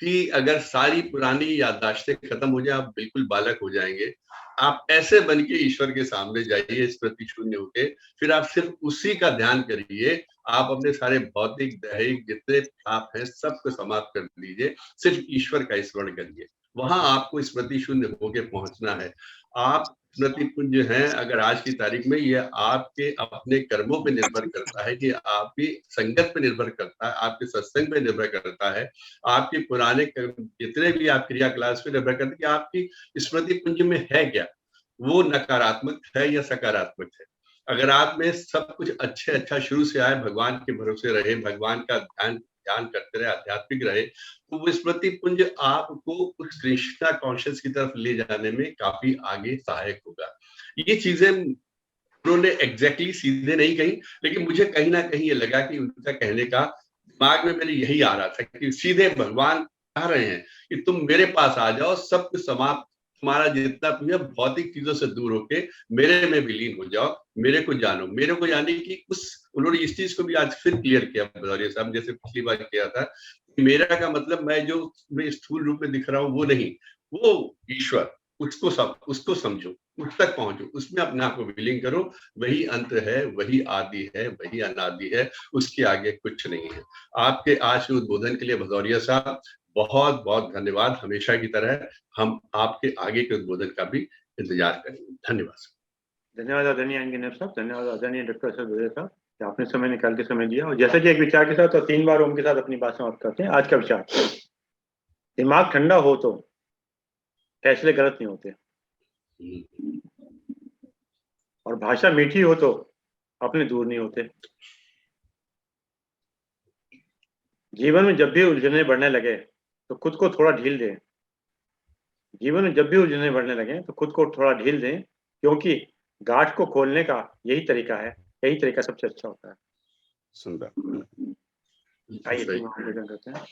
कि अगर सारी पुरानी याददाश्तें खत्म हो जाए, आप बिल्कुल बालक हो जाएंगे। आप ऐसे बन के ईश्वर के सामने जाइए, स्मृति शून्य होके, फिर आप सिर्फ उसी का ध्यान करिए। आप अपने सारे भौतिक दैहिक जितने पाप हैं सबको समाप्त कर दीजिए, सिर्फ ईश्वर का स्मरण करिए। वहां आपको स्मृति शून्य होके पहुंचना है। आप स्मृति पुंज हैं अगर आज की तारीख में, ये आपके अपने कर्मों पे निर्भर करता है, कि आपकी संगत पे निर्भर करता है, आपके सत्संग पे निर्भर करता है, आपके पुराने जितने भी आप क्रियाकलाप पे निर्भर करते हैं कि आपकी स्मृति पुंज में है क्या, वो नकारात्मक है या सकारात्मक है। अगर आप में सब कुछ अच्छा शुरू से आए, भगवान के भरोसे रहे, भगवान का ध्यान करते रहे, आध्यात्मिक रहे, तो वो स्मृति पुंज आपको उस कृष्णा कॉन्शियस की तरफ ले जाने में काफी आगे सहायक होगा। ये चीजें उन्होंने एग्जैक्टली सीधे नहीं कही, लेकिन मुझे कहीं ना कहीं ये लगा कि उनका कहने का दिमाग में मेरे यही आ रहा था कि सीधे भगवान कह रहे हैं कि तुम मेरे पास आ जाओ, सब कुछ समाप्त, तुम्हारा जितना भौतिक चीजों से दूर होके मेरे में विलीन हो जाओ, मेरे को जानो। मेरे को यानी कि उन्होंने इस चीज को भी आज फिर क्लियर किया भदौरिया साहब, जैसे पिछली बार किया था। मेरा का मतलब मैं स्थूल रूप में दिख रहा हूँ वो नहीं, वो ईश्वर, उसको समझो, उस तक पहुंचो, उसमें अपने आप को विलीन करो। वही अंत है, वही आदि है, वही अनादि है, उसके आगे कुछ नहीं है। आपके आज के उद्बोधन के लिए भदौरिया साहब बहुत बहुत धन्यवाद। हमेशा की तरह हम आपके आगे के उद्बोधन का भी इंतजार करेंगे। धन्यवाद। धन्यवाद आदरणीय इंजीनियर साहब, धन्यवाद आदरणीय डॉक्टर एस एस भदौरिया साहब, आपने समय निकाल के समय दिया। और जैसे कि एक विचार के साथ और 3 बार ओम के साथ अपनी बात समाप्त करते हैं। आज का विचार, दिमाग ठंडा हो तो फैसले गलत नहीं होते, और भाषा मीठी हो तो अपने दूर नहीं होते। जीवन में जब भी उलझने बढ़ने लगे तो खुद को थोड़ा ढील दें। जीवन में जब भी उलझने बढ़ने लगे तो खुद को थोड़ा ढील दें, क्योंकि गांठ को खोलने का यही तरीका है, यही तरीका सबसे अच्छा होता है। सुंदर। आइए करते हैं।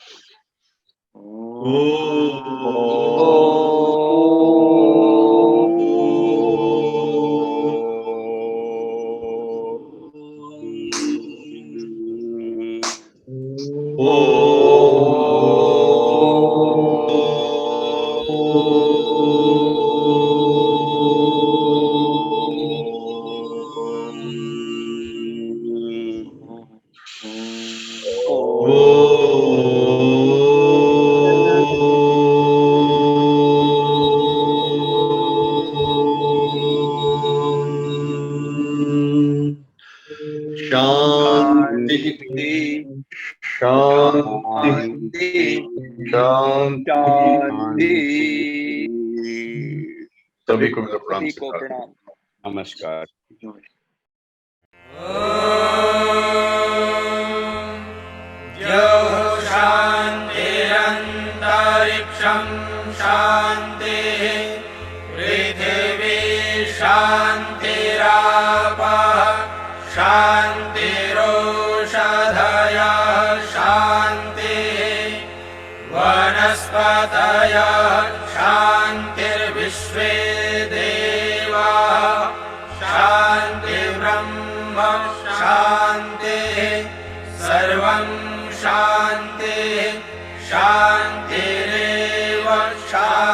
सभी को प्रणाम। नमस्कार। शान्तिरन्तरिक्षं शान्तिः पृथिवी शान्तिरापः शान्तिरोषधयः शान्तिः वनस्पतयः शान्तिर्विश्वे देवाः शान्तिर्ब्रह्म शान्तिः सर्वं शान्तिः शान्तिरेव शान्तिः।